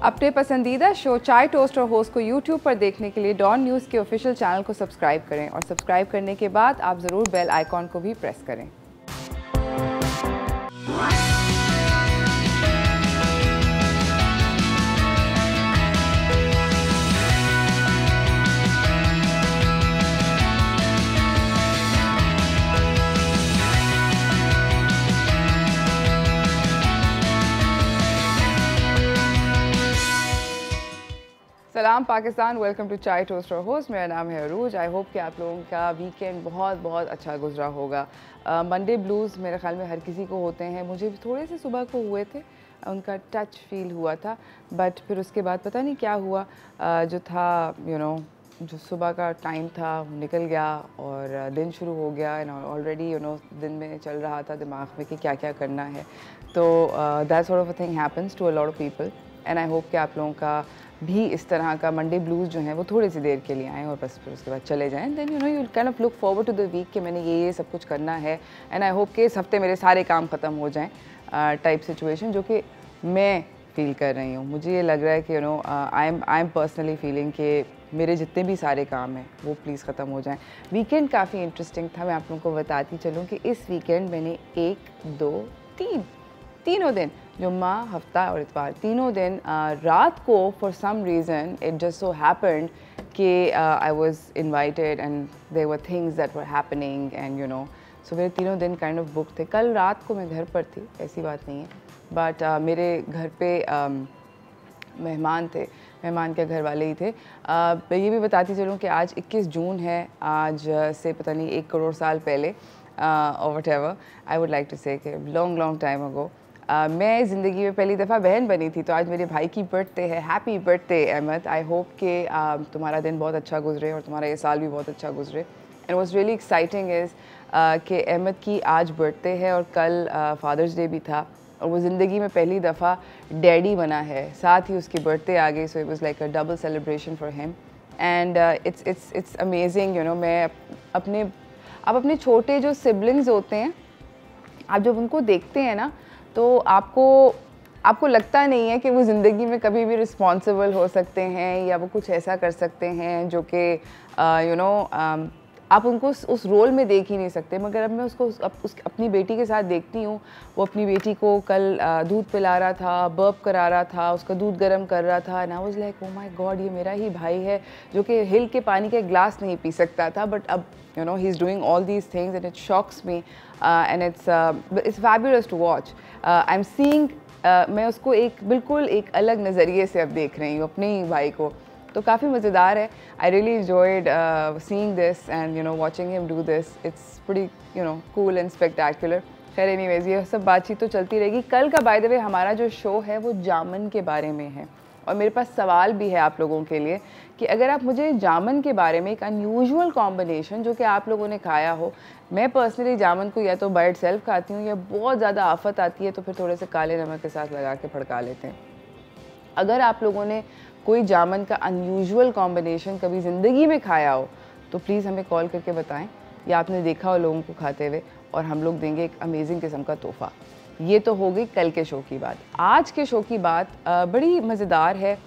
अपने पसंदीदा शो चाय टोस्ट और होस्ट को YouTube पर देखने के लिए डॉन न्यूज़ के ऑफिशियल चैनल को सब्सक्राइब करें और सब्सक्राइब करने के बाद आप ज़रूर बेल आइकॉन को भी प्रेस करें। सलाम पाकिस्तान, वेलकम टू चाय टोस्ट और होस्ट। मेरा नाम है अरूज। आई होप कि आप लोगों का वीकेंड बहुत बहुत अच्छा गुजरा होगा। मंडे ब्लूज़ मेरे ख्याल में हर किसी को होते हैं। मुझे भी थोड़े से सुबह को हुए थे, उनका टच फील हुआ था, बट फिर उसके बाद पता नहीं क्या हुआ, जो था जो सुबह का टाइम था निकल गया और दिन शुरू हो गया एंड ऑलरेडी दिन में चल रहा था दिमाग में कि क्या क्या करना है। तो that sort of a thing happens to a lot of people and I hope कि आप लोगों का भी इस तरह का मंडे ब्लूज़ जो हैं वो थोड़ी सी देर के लिए आएँ और बस फिर उसके बाद चले जाएँ। Then you kind of look forward to the week कि मैंने ये सब कुछ करना है एंड आई होप कि इस हफ्ते मेरे सारे काम ख़त्म हो जाएँ टाइप सिचुएशन, जो कि मैं फील कर रही हूँ। मुझे ये लग रहा है कि आई एम पर्सनली फीलिंग कि मेरे जितने भी सारे काम हैं वो प्लीज़ ख़त्म हो जाएँ। वीकेंड काफ़ी इंटरेस्टिंग था। मैं आप लोगों को बताती चलूँ कि इस वीकेंड मैंने 1, 2, 3 दिन, जुम्मा, हफ्ता और इतवार, तीनों दिन रात को for some reason it just so happened कि I was invited and there were things that were happening and so मेरे तीनों दिन काइंड ऑफ बुक थे। कल रात को मैं घर पर थी, ऐसी बात नहीं है, बट मेरे घर पे मेहमान थे। मेहमान के घर वाले ही थे। मैं ये भी बताती चलूँ कि आज 21 जून है, आज से पता नहीं 1 करोड़ साल पहले और whatever I would like to say कि लॉन्ग टाइम अगो मैं ज़िंदगी में पहली दफ़ा बहन बनी थी। तो आज मेरे भाई की बर्थडे है। Happy birthday Ahmed. I hope कि तुम्हारा दिन बहुत अच्छा गुजरे और तुम्हारा ये साल भी बहुत अच्छा गुजरे। And was really exciting is कि अहमद की आज बर्थडे है और कल फादर्स डे भी था और वो ज़िंदगी में पहली दफ़ा डैडी बना है, साथ ही उसकी बर्थडे आ गई। So it was like a double celebration for him and it's amazing. मैं अपने छोटे जो सिबलिंग्स होते हैं, आप जब उनको देखते हैं ना तो आपको लगता नहीं है कि वो ज़िंदगी में कभी भी रिस्पॉन्सिबल हो सकते हैं या वो कुछ ऐसा कर सकते हैं जो कि आप उनको उस रोल में देख ही नहीं सकते। मगर अब मैं उसको अपनी बेटी के साथ देखती हूँ। वो अपनी बेटी को कल दूध पिला रहा था, बर्प करा रहा था, उसका दूध गर्म कर रहा था and I was like, oh my God, ये मेरा ही भाई है जो कि हिल के पानी का गिलास नहीं पी सकता था, बट अब he is doing all these things and it shocks me and it's fabulous to watch. I am seeing, मैं उसको बिल्कुल एक अलग नज़रिए से अब देख रही हूँ अपने ही भाई को। तो काफ़ी मज़ेदार है। I really enjoyed seeing this and watching him do this. It's pretty cool and spectacular. खैर एनीवेज, ये सब बातचीत तो चलती रहेगी। कल का बाय द वे हमारा जो शो है वो जामन के बारे में है और मेरे पास सवाल भी है आप लोगों के लिए कि अगर आप मुझे जामन के बारे में एक अनयूजुअल कॉम्बिनेशन जो कि आप लोगों ने खाया हो। मैं पर्सनली जामन को या तो बाय इटसेल्फ खाती हूँ या बहुत ज़्यादा आफत आती है तो फिर थोड़े से काले नमक के साथ लगा के फड़का लेते हैं। अगर आप लोगों ने कोई जामन का अनयूजुअल कॉम्बिनेशन कभी ज़िंदगी में खाया हो तो प्लीज़ हमें कॉल करके बताएं, या आपने देखा हो लोगों को खाते हुए, और हम लोग देंगे एक अमेजिंग किस्म का तोहफ़ा। ये तो हो गई कल के शो की बात। आज के शो की बात बड़ी मज़ेदार है।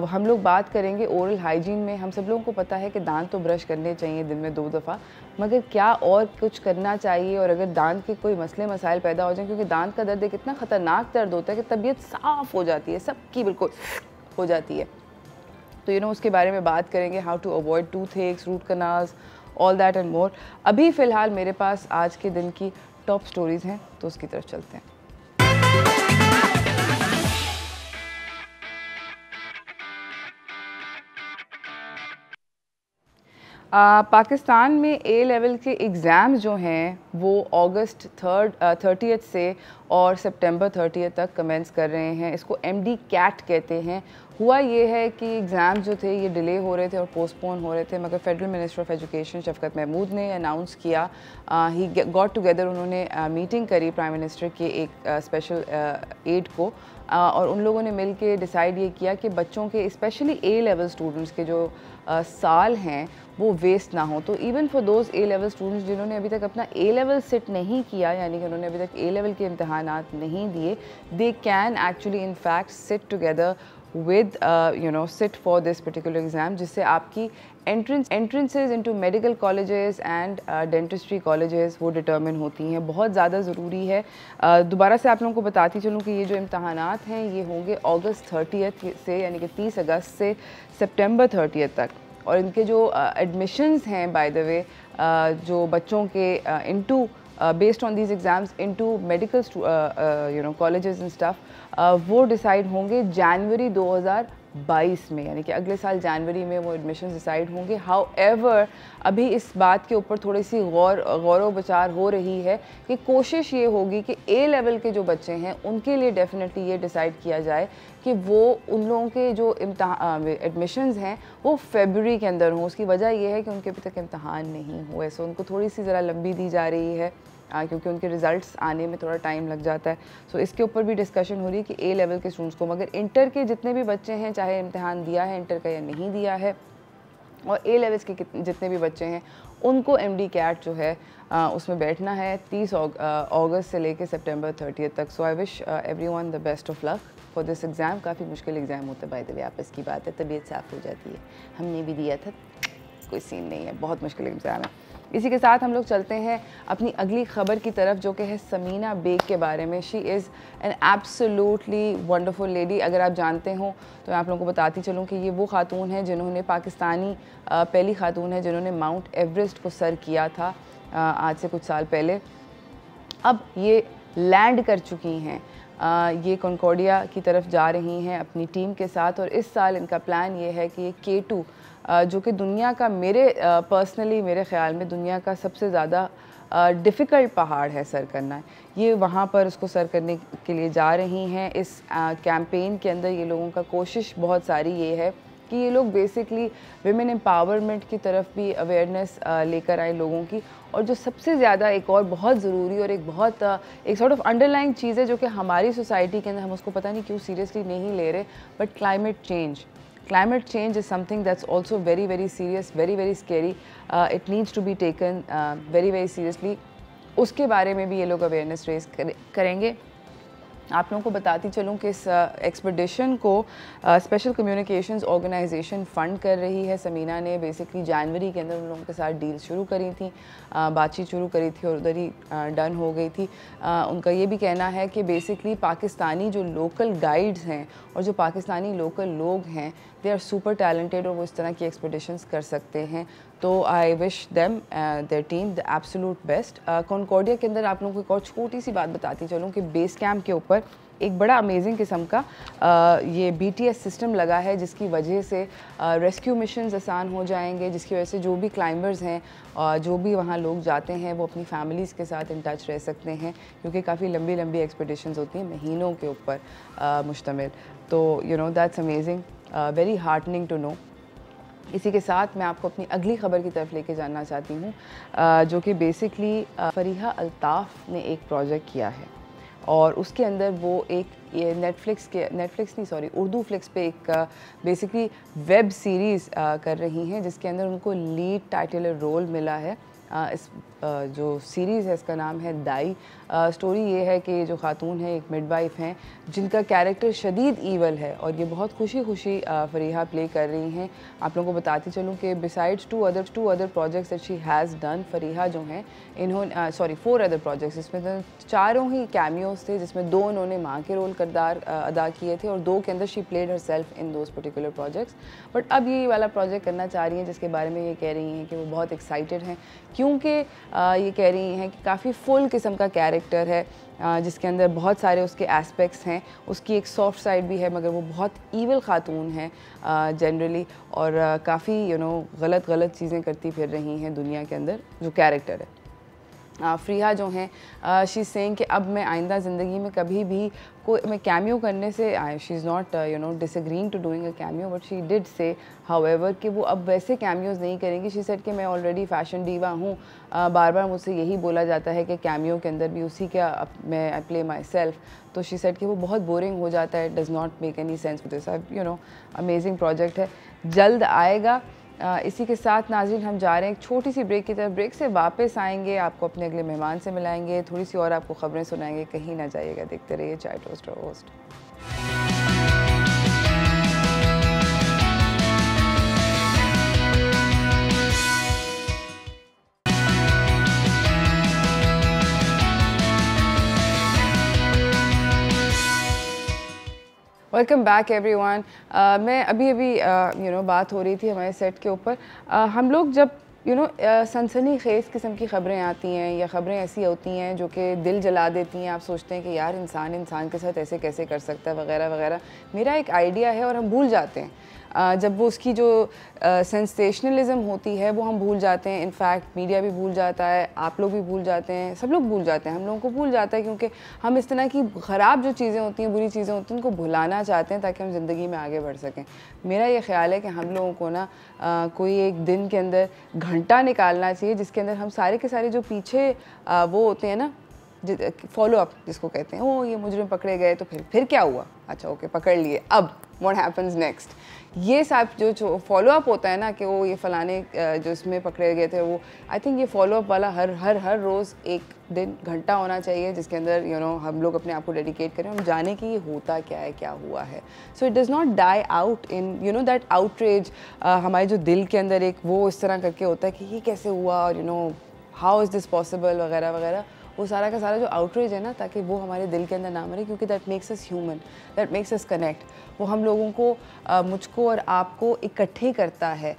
हम लोग बात करेंगे ओरल हाइजीन में। हम सब लोगों को पता है कि दांत तो ब्रश करने चाहिए दिन में 2 दफ़ा, मगर क्या और कुछ करना चाहिए? और अगर दांत के कोई मसले मसाइल पैदा हो जाएं, क्योंकि दांत का दर्द एक इतना ख़तरनाक दर्द होता है कि तबीयत साफ़ हो जाती है, सबकी बिल्कुल हो जाती है। तो उसके बारे में बात करेंगे, how to avoid tooth aches, root canals, all that and more. अभी फ़िलहाल मेरे पास आज के दिन की टॉप स्टोरीज़ हैं, तो उसकी तरफ चलते हैं। पाकिस्तान में ए लेवल के एग्ज़ाम्स जो हैं वो अगस्त 30 से और सितंबर 30 तक कमेंस कर रहे हैं। इसको MD कैट कहते हैं। हुआ ये है कि एग्ज़ाम जो थे ये डिले हो रहे थे और पोस्टपोन हो रहे थे, मगर फेडरल मिनिस्टर ऑफ एजुकेशन शफकत महमूद ने अनाउंस किया, ही गॉट टुगेदर, उन्होंने मीटिंग करी प्राइम मिनिस्टर के एक स्पेशल एड को, और उन लोगों ने मिल के डिसाइड ये किया कि बच्चों के स्पेशली ए लेवल स्टूडेंट्स के जो साल हैं वो वेस्ट ना हो। तो even for those A level students जिन्होंने अभी तक अपना ए लेवल सिट नहीं किया, यानी कि उन्होंने अभी तक ए लेवल के इम्तहानात नहीं दिए, they can actually in fact sit together with sit for this particular exam, जिससे आपकी entrances into medical colleges and dentistry colleges वो determine होती हैं। बहुत ज़्यादा ज़रूरी है। दोबारा से आप लोगों को बताती चलूँ कि ये जो इम्तहानात हैं ये होंगे अगस्त 30 से, यानी कि 30 अगस्त से सितंबर 30 तक। और इनके जो एडमिशन्स हैं बाय द वे, जो बच्चों के into based on these exams into medical colleges and stuff, वो डिसाइड होंगे जनवरी 2022 में, यानी कि अगले साल जनवरी में वो एडमिशन डिसाइड होंगे। हाउएवर अभी इस बात के ऊपर थोड़ी सी गौर विचार हो रही है कि कोशिश ये होगी कि ए लेवल के जो बच्चे हैं उनके लिए डेफिनेटली ये डिसाइड किया जाए कि वो उन लोगों के जो एडमिशन्स हैं वो फरवरी के अंदर हों। उसकी वजह ये है कि उनके अभी तक इम्तहान नहीं हुए, सो उनको थोड़ी सी ज़रा लंबी दी जा रही है क्योंकि उनके रिज़ल्ट्स आने में थोड़ा टाइम लग जाता है। सो इसके ऊपर भी डिस्कशन हो रही है कि ए लेवल के स्टूडेंट्स को, मगर इंटर के जितने भी बच्चे हैं, चाहे इम्तहान दिया है इंटर का या नहीं दिया है, और ए लेवल्स के जितने भी बच्चे हैं उनको MD कैट जो है उसमें बैठना है 30 अगस्त से लेकर सितंबर 30 तक। So I wish everyone the best of luck for this exam. काफ़ी मुश्किल एग्ज़ाम होता है बाय द वे, आपस की बात है, तबीयत साफ़ हो जाती है, हमने भी दिया था, कोई सीन नहीं है, बहुत मुश्किल एग्ज़ाम है। इसी के साथ हम लोग चलते हैं अपनी अगली ख़बर की तरफ, जो कि है समीना बेग के बारे में। She is an absolutely wonderful lady. अगर आप जानते हो तो मैं आप लोगों को बताती चलूँ कि ये वो खातून है जिन्होंने पाकिस्तानी पहली खातून है जिन्होंने माउंट एवरेस्ट को सर किया था आज से कुछ साल पहले। अब ये लैंड कर चुकी हैं, ये कॉन्कॉर्डिया की तरफ जा रही हैं अपनी टीम के साथ, और इस साल इनका प्लान ये है कि ये K2 जो कि दुनिया का पर्सनली मेरे ख़्याल में दुनिया का सबसे ज़्यादा डिफ़िकल्ट पहाड़ है सर करना, ये वहाँ पर उसको सर करने के लिए जा रही हैं। इस कैंपेन के अंदर ये लोगों का कोशिश बहुत सारी ये है कि ये लोग बेसिकली विमेन एम्पावरमेंट की तरफ भी अवेयरनेस लेकर आए लोगों की। और जो सबसे ज़्यादा एक और बहुत ज़रूरी और एक सॉर्ट ऑफ अंडरलाइंग चीज़ है जो कि हमारी सोसाइटी के अंदर हम उसको पता नहीं क्यों सीरियसली नहीं ले रहे, but climate change is something that's also very very serious, very very scary. It needs to be taken very very seriously. उसके बारे में भी ये लोग अवेयरनेस रेज करेंगे। आप लोगों को बताती चलूँ कि इस एक्सपेडिशन को स्पेशल कम्युनिकेशंस ऑर्गेनाइजेशन फ़ंड कर रही है। समीना ने बेसिकली जनवरी के अंदर उन लोगों के साथ डील शुरू करी थी, बातचीत शुरू करी थी और उधर ही डन हो गई थी। उनका ये भी कहना है कि बेसिकली पाकिस्तानी जो लोकल गाइड्स हैं और जो पाकिस्तानी लोकल लोग हैं, दे आर सुपर टैलेंटेड और वो इस तरह की एक्सपेडिशंस कर सकते हैं। तो I wish them their team the absolute best. Concordia के अंदर आप लोगों को एक और छोटी सी बात बताती चलूँ कि बेस कैंप के ऊपर एक बड़ा अमेजिंग किस्म का ये BTS सिस्टम लगा है, जिसकी वजह से रेस्क्यू मिशंस आसान हो जाएंगे, जिसकी वजह से जो भी क्लाइंबर्स हैं जो भी वहाँ लोग जाते हैं वो अपनी फैमिलीज़ के साथ इन टच रह सकते हैं, क्योंकि काफ़ी लंबी लंबी एक्सपेडिशंस होती हैं, महीनों के ऊपर मुश्तमिल। तो you know that's amazing, very heartening to know. इसी के साथ मैं आपको अपनी अगली ख़बर की तरफ लेके जाना चाहती हूँ, जो कि बेसिकली फ़रीहा अल्ताफ़ ने एक प्रोजेक्ट किया है और उसके अंदर वो एक उर्दू फ्लिक्स पे एक बेसिकली वेब सीरीज़ कर रही हैं, जिसके अंदर उनको लीड टाइटल रोल मिला है। इस जो सीरीज़ है इसका नाम है दाई। स्टोरी ये है कि जो खातून है एक मिडवाइफ हैं जिनका कैरेक्टर शदीद ईवल है और ये बहुत खुशी खुशी फ़रीहा प्ले कर रही हैं। आप लोगों को बताती चलूँ कि besides two other projects that she has done, Fariha जो हैं इन्होंने 4 अदर प्रोजेक्ट्स, इसमें तो 4 ही कैमियोज थे, जिसमें 2 उन्होंने माँ के रोल किरदार अदा किए थे और 2 के अंदर she played her self in those particular projects. But अब ये वाला प्रोजेक्ट करना चाह रही हैं, जिसके बारे में ये कह रही हैं कि वो बहुत एक्साइटेड हैं, क्योंकि ये कह रही हैं कि काफ़ी फुल किस्म का कैरेक्टर है, जिसके अंदर बहुत सारे उसके एस्पेक्ट्स हैं। उसकी एक सॉफ्ट साइड भी है, मगर वो बहुत ईवल खातून है जनरली, और काफ़ी गलत चीज़ें करती फिर रही हैं दुनिया के अंदर जो कैरेक्टर है। फ़रीहा जो हैं शी इज़ सेइंग कि अब मैं आइंदा ज़िंदगी में कभी भी मैं कैमियो करने से she is not disagreeing to doing a cameo, but she did say however कि वो अब वैसे कैमियोज़ नहीं करेंगी। शी सेड कि मैं ऑलरेडी फ़ैशन डीवा हूँ, बार बार मुझसे यही बोला जाता है कि कैमियो के अंदर भी उसी का मैं आई प्ले माई सेल्फ। तो शी सेड कि वो बहुत बोरिंग हो जाता है, does not make any sense with this. Amazing project है, जल्द आएगा। इसी के साथ नाज़रीन हम जा रहे हैं एक छोटी सी ब्रेक की तरफ। ब्रेक से वापस आएंगे, आपको अपने अगले मेहमान से मिलाएंगे, थोड़ी सी और आपको ख़बरें सुनाएंगे, कहीं ना जाइएगा, देखते रहिए चाय toast roast. Welcome back everyone. मैं अभी बात हो रही थी हमारे सेट के ऊपर। हम लोग जब सनसनी खेज़ किस्म की ख़बरें आती हैं या ख़बरें ऐसी होती हैं जो कि दिल जला देती हैं, आप सोचते हैं कि यार इंसान के साथ ऐसे कैसे कर सकता है वगैरह वगैरह। मेरा एक आइडिया है और हम भूल जाते हैं जब वो उसकी जो सेंसेशनलिज्म होती है वो हम भूल जाते हैं। इनफैक्ट मीडिया भी भूल जाता है, आप लोग भी भूल जाते हैं, सब लोग भूल जाते हैं। हम लोगों को भूल जाता है क्योंकि हम इस तरह की ख़राब जो चीज़ें होती हैं, बुरी चीज़ें होती हैं, उनको भुलाना चाहते हैं ताकि हम ज़िंदगी में आगे बढ़ सकें। मेरा ये ख़्याल है कि हम लोगों को ना कोई एक दिन के अंदर घंटा निकालना चाहिए जिसके अंदर हम सारे के सारे जो पीछे वो होते हैं ना, फॉलो अप जिसको कहते हैं, ओ ये मुजरिम पकड़े गए तो फिर क्या हुआ, अच्छा ओके पकड़ लिए, अब व्हाट हैपन्स नेक्स्ट, ये सब जो फॉलो अप होता है ना कि वो ये फ़लाने जो इसमें पकड़े गए थे, वो आई थिंक ये फॉलो अप वाला हर रोज़ एक दिन घंटा होना चाहिए जिसके अंदर हम लोग अपने आप को डेडिकेट करें, हम जाने कि ये होता क्या है, क्या हुआ है। So it does not die out in that outrage. हमारे जो दिल के अंदर एक वो इस तरह करके होता है कि ये कैसे हुआ और हाउ इज़ दिस पॉसिबल वगैरह वगैरह, वो सारा का सारा जो आउटरीच है ना, ताकि वो हमारे दिल के अंदर ना मरे, क्योंकि that makes us human, that makes us connect. वो हम लोगों को मुझको और आपको इकट्ठे करता है,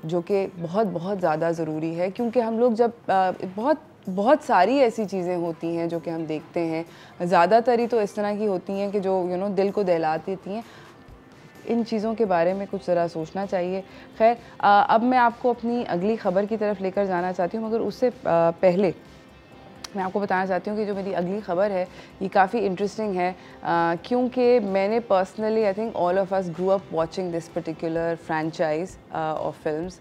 जो कि बहुत बहुत ज़्यादा ज़रूरी है। क्योंकि हम लोग जब बहुत सारी ऐसी चीज़ें होती हैं जो कि हम देखते हैं, ज़्यादातर ही तो इस तरह की होती हैं कि जो दिल को दहला देती हैं। इन चीज़ों के बारे में कुछ ज़रा सोचना चाहिए। खैर, अब मैं आपको अपनी अगली ख़बर की तरफ लेकर जाना चाहती हूँ, मगर उससे पहले मैं आपको बताना चाहती हूँ कि जो मेरी अगली ख़बर है ये काफ़ी इंटरेस्टिंग है, क्योंकि मैंने personally I think all of us grew up watching this particular franchise of films.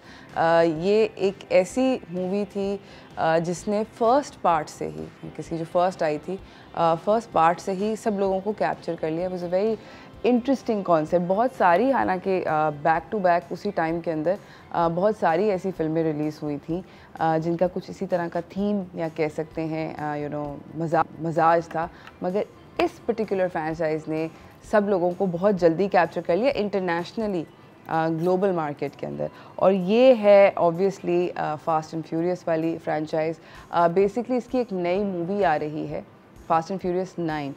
ये एक ऐसी मूवी थी जिसने फ़र्स्ट पार्ट से ही, किसी जो फ़र्स्ट आई थी फ़र्स्ट पार्ट से ही सब लोगों को कैप्चर कर लिया। Was a very interesting concept. बहुत सारी, हालांकि बैक टू बैक उसी टाइम के अंदर बहुत सारी ऐसी फिल्में रिलीज़ हुई थी जिनका कुछ इसी तरह का थीम या कह सकते हैं मजाज था, मगर इस पर्टिकुलर फ्रेंचाइज ने सब लोगों को बहुत जल्दी कैप्चर कर लिया इंटरनेशनली, ग्लोबल मार्केट के अंदर। और ये है ऑब्वियसली फास्ट एंड फ्यूरियस वाली फ्रेंचाइज। बेसिकली इसकी एक नई मूवी आ रही है, फास्ट एंड फ्यूरियस 9,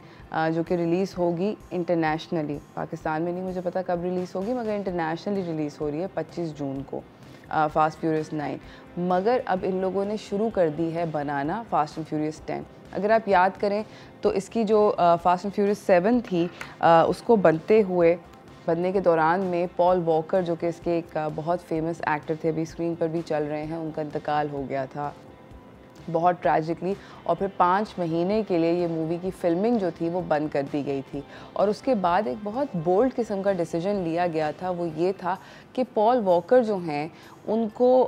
जो कि रिलीज़ होगी इंटरनेशनली। पाकिस्तान में नहीं मुझे पता कब रिलीज़ होगी, मगर इंटरनेशनली रिलीज़ हो रही है 25 जून को, फास्ट फ्यूरियस 9। मगर अब इन लोगों ने शुरू कर दी है बनाना फास्ट एंड फ्यूरियस 10। अगर आप याद करें तो इसकी जो फास्ट एंड फ्यूरियस 7 थी, उसको बनने के दौरान में पॉल वॉकर, जो कि इसके एक बहुत फेमस एक्टर थे, अभी स्क्रीन पर भी चल रहे हैं, उनका इंतकाल हो गया था बहुत ट्रैजिकली। और फिर 5 महीने के लिए ये मूवी की फ़िल्मिंग जो थी वो बंद कर दी गई थी। और उसके बाद एक बहुत बोल्ड किस्म का डिसीजन लिया गया था, वो ये था कि पॉल वॉकर जो हैं उनको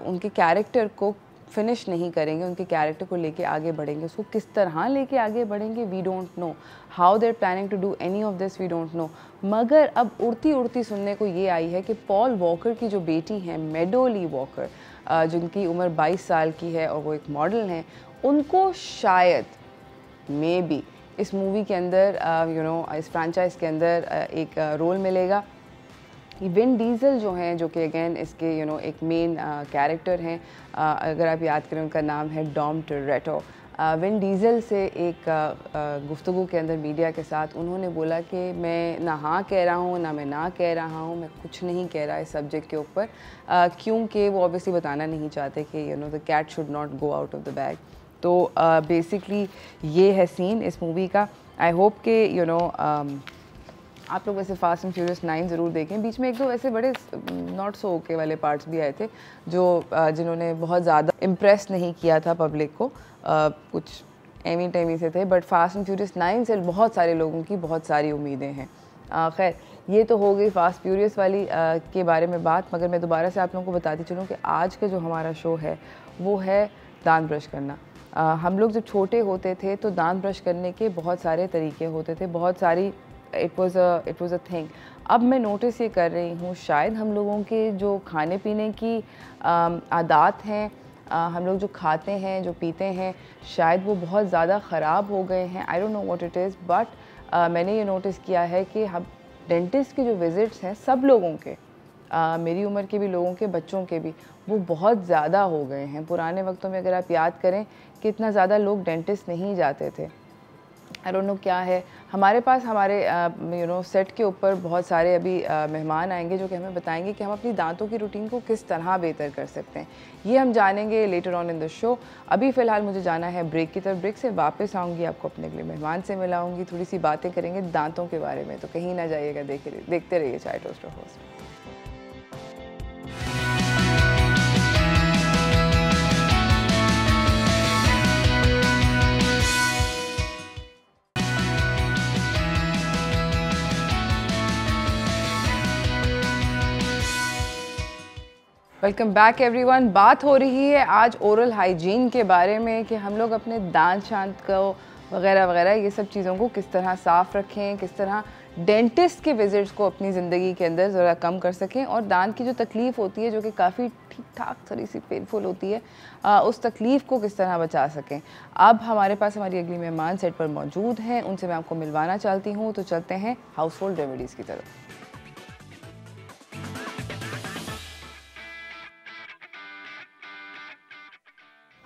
उनके कैरेक्टर को फिनिश नहीं करेंगे, उनके कैरेक्टर को लेके आगे बढ़ेंगे। उसको किस तरह लेके आगे बढ़ेंगे we don't know, how they're planning to do any of this we don't know. मगर अब उड़ती उड़ती सुनने को ये आई है कि पॉल वॉकर की जो बेटी हैं मेडो ली वॉकर, जिनकी उम्र 22 साल की है और वो एक मॉडल हैं, उनको शायद मे बी इस मूवी के अंदर इस फ्रेंचाइज के अंदर एक रोल मिलेगा। विन डीज़ल जो हैं, जो कि अगेन इसके एक मेन कैरेक्टर हैं, अगर आप याद करें उनका नाम है डॉम टोरेटो। विन डीज़ल से एक गुफ्तगू के अंदर मीडिया के साथ उन्होंने बोला कि मैं ना हाँ कह रहा हूँ ना मैं ना कह रहा हूँ, मैं कुछ नहीं कह रहा इस सब्जेक्ट के ऊपर, क्योंकि वो ऑब्वियसली बताना नहीं चाहते कि the cat should not go out of the bag. तो बेसिकली ये है सीन इस मूवी का। आई होप कि आप लोग वैसे फास्ट एंड फ्यूरियस 9 ज़रूर देखें। बीच में एक दो ऐसे बड़े नॉट सो ओके वाले पार्ट्स भी आए थे जो जिन्होंने बहुत ज़्यादा इम्प्रेस नहीं किया था पब्लिक को, कुछ एमी टेमी से थे। बट फास्ट एंड फ्यूरियस 9 से बहुत सारे लोगों की बहुत सारी उम्मीदें हैं। खैर, ये तो हो गई फास्ट फ्यूरियस वाली के बारे में बात, मगर मैं दोबारा से आप लोगों को बताती चलूँ कि आज का जो हमारा शो है वो है दांत ब्रश करना। हम लोग जब छोटे होते थे तो दांत ब्रश करने के बहुत सारे तरीके होते थे, बहुत सारी इट वाज अ थिंग। अब मैं नोटिस ये कर रही हूँ शायद हम लोगों के जो खाने पीने की आदत हैं, हम लोग जो खाते हैं जो पीते हैं, शायद वो बहुत ज़्यादा ख़राब हो गए हैं। I don't know what it is, but मैंने ये नोटिस किया है कि हम डेंटिस्ट के जो विज़िट्स हैं सब लोगों के, मेरी उम्र के भी लोगों के, बच्चों के भी, वो बहुत ज़्यादा हो गए हैं। पुराने वक्तों में अगर आप याद करें कि इतना ज़्यादा लोग डेंटिस्ट नहीं जाते थे। आई डोंट नो क्या है। हमारे पास हमारे सेट के ऊपर बहुत सारे अभी मेहमान आएंगे जो कि हमें बताएंगे कि हम अपनी दांतों की रूटीन को किस तरह बेहतर कर सकते हैं। ये हम जानेंगे later on in the show. अभी फ़िलहाल मुझे जाना है ब्रेक की तरफ। ब्रेक से वापस आऊँगी, आपको अपने अगले मेहमान से मिलाऊँगी, थोड़ी सी बातें करेंगे दांतों के बारे में। तो कहीं ना जाइएगा, देखते रहिए चाय toaster host. Welcome back everyone. बात हो रही है आज ओरल हाइजीन के बारे में कि हम लोग अपने दांत शांत को वगैरह वगैरह ये सब चीज़ों को किस तरह साफ़ रखें, किस तरह डेंटिस्ट के विज़िट्स को अपनी ज़िंदगी के अंदर ज़रा कम कर सकें और दांत की जो तकलीफ़ होती है जो कि काफ़ी ठीक ठाक थोड़ी सी पेनफुल होती है, उस तकलीफ़ को किस तरह बचा सकें। अब हमारे पास हमारी अगली मेहमान सेट पर मौजूद हैं, उनसे मैं आपको मिलवाना चाहती हूँ। तो चलते हैं हाउस होल्ड रेमेडीज़ की तरफ।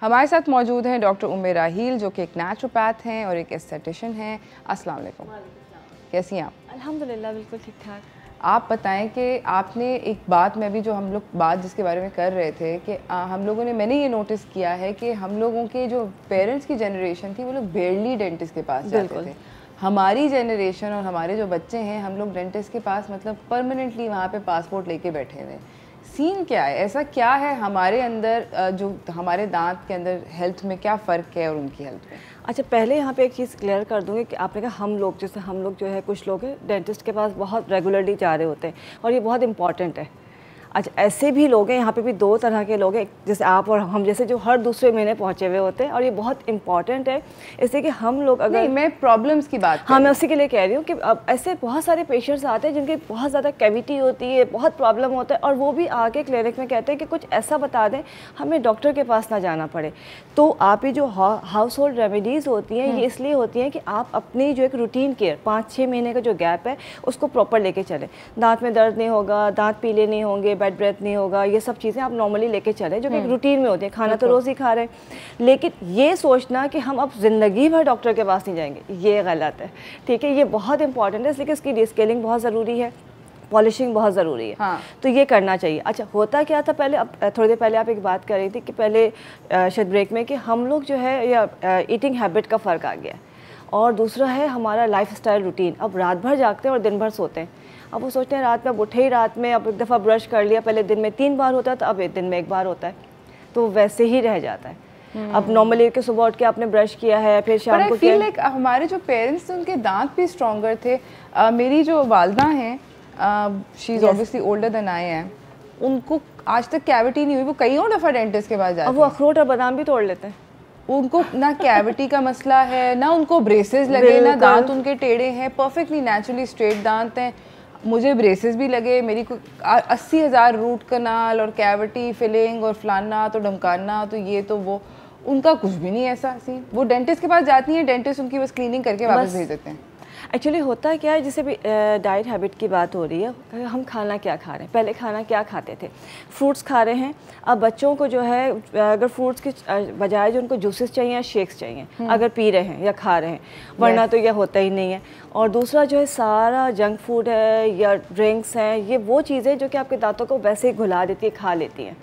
हमारे साथ मौजूद हैं डॉक्टर उम्मे राहील जो कि एक नेचुरोपैथ हैं और एक एस्थेटिशियन हैं। अस्सलाम वालेकुम। कैसी हैं आप? अल्हम्दुलिल्लाह बिल्कुल ठीक ठाक। आप बताएं कि आपने एक बात में भी जो हम लोग बात जिसके बारे में कर रहे थे कि हम लोगों ने मैंने ये नोटिस किया है कि हम लोगों के जो पेरेंट्स की जनरेशन थी वो लोग बेरली डेंटिस्ट के पास जाते थे। हमारी जनरेशन और हमारे जो बच्चे हैं हम लोग डेंटिस्ट के पास मतलब परमानेंटली वहाँ पे पासपोर्ट लेके बैठे हुए हैं। सीन क्या है, ऐसा क्या है हमारे अंदर जो हमारे दांत के अंदर हेल्थ में क्या फ़र्क है और उनकी हेल्थ में? अच्छा, पहले यहाँ पे एक चीज़ क्लियर कर दूँगी कि आपने कहा हम लोग, जैसे हम लोग जो है कुछ लोग हैं डेंटिस्ट के पास बहुत रेगुलरली जा रहे होते हैं और ये बहुत इंपॉर्टेंट है। अच्छा, ऐसे भी लोग हैं, यहाँ पे भी दो तरह के लोग हैं, जैसे आप और हम जैसे जो हर दूसरे महीने पहुँचे हुए होते हैं और ये बहुत इंपॉर्टेंट है। इसलिए कि हम लोग अगर नहीं, मैं प्रॉब्लम्स की बात हाँ मैं उसी के लिए कह रही हूँ कि अब ऐसे बहुत सारे पेशेंट्स आते हैं जिनकी बहुत ज़्यादा कैविटी होती है, बहुत प्रॉब्लम होता है और वो भी आके क्लिनिक में कहते हैं कि कुछ ऐसा बता दें हमें डॉक्टर के पास ना जाना पड़े। तो आप ये जो हाउस होल्ड रेमेडीज़ होती हैं ये इसलिए होती हैं कि आप अपनी जो एक रूटीन केयर 5-6 महीने का जो गैप है उसको प्रॉपर लेके चलें। दांत में दर्द नहीं होगा, दांत पीले नहीं होंगे, बैड ब्रेथ नहीं होगा, ये सब चीज़ें आप नॉर्मली लेके चलें जो कि एक रूटीन में होती है। खाना तो रोज़ ही खा रहे हैं, लेकिन ये सोचना कि हम अब ज़िंदगी भर डॉक्टर के पास नहीं जाएंगे ये गलत है। ठीक है, ये बहुत इंपॉर्टेंट है, इसलिए इसकी डिस्केलिंग बहुत ज़रूरी है, पॉलिशिंग बहुत ज़रूरी है। हाँ। तो ये करना चाहिए। अच्छा, होता क्या था पहले, अब थोड़ी देर पहले आप एक बात कर रही थी कि पहले शायद ब्रेक में कि हम लोग जो है या ईटिंग हैबिट का फ़र्क आ गया और दूसरा है हमारा लाइफस्टाइल रूटीन। अब रात भर जागते हैं और दिन भर सोते हैं। अब वो सोचते हैं रात में अब उठे ही रात में, अब एक दफ़ा ब्रश कर लिया, पहले दिन में 3 बार होता था, अब एक दिन में 1 बार होता है, तो वैसे ही रह जाता है। अब नॉर्मली के सुबह उठ के आपने ब्रश किया है, फिर शाम को किया। लाइक हमारे जो पेरेंट्स थे उनके दांत भी स्ट्रॉन्गर थे। मेरी जो वालदा हैं, she is obviously older than I am, उनको आज तक कैविटी नहीं हुई, वो कई और दफ़ा डेंटिस्ट के पास जाते हैं। अब वो अखरोट और बादाम भी तोड़ लेते हैं। उनको ना कैविटी का मसला है, ना उनको ब्रेसेस लगे, ना दांत उनके टेढ़े हैं, परफेक्टली नेचुरली स्ट्रेट दांत हैं। मुझे ब्रेसेस भी लगे, मेरी 80,000 रूट कनाल और कैविटी फिलिंग और फलाना तो ढमकाना तो ये तो वो, उनका कुछ भी नहीं ऐसा सीन। वो डेंटिस्ट के पास जाती हैं, डेंटिस्ट उनकी बस क्लीनिंग करके वापस भेज देते हैं। एक्चुअली होता क्या है, जैसे भी डाइट हैबिट की बात हो रही है, हम खाना क्या खा रहे हैं, पहले खाना क्या खाते थे, फ्रूट्स खा रहे हैं। अब बच्चों को जो है अगर फ्रूट्स की बजाय जो उनको जूसेस चाहिए या शेक्स चाहिए, अगर पी रहे हैं या खा रहे हैं, वरना तो यह होता ही नहीं है। और दूसरा जो है सारा जंक फूड है या ड्रिंक्स हैं, ये वो चीज़ें जो कि आपके दांतों को वैसे ही घुला देती है, खा लेती हैं।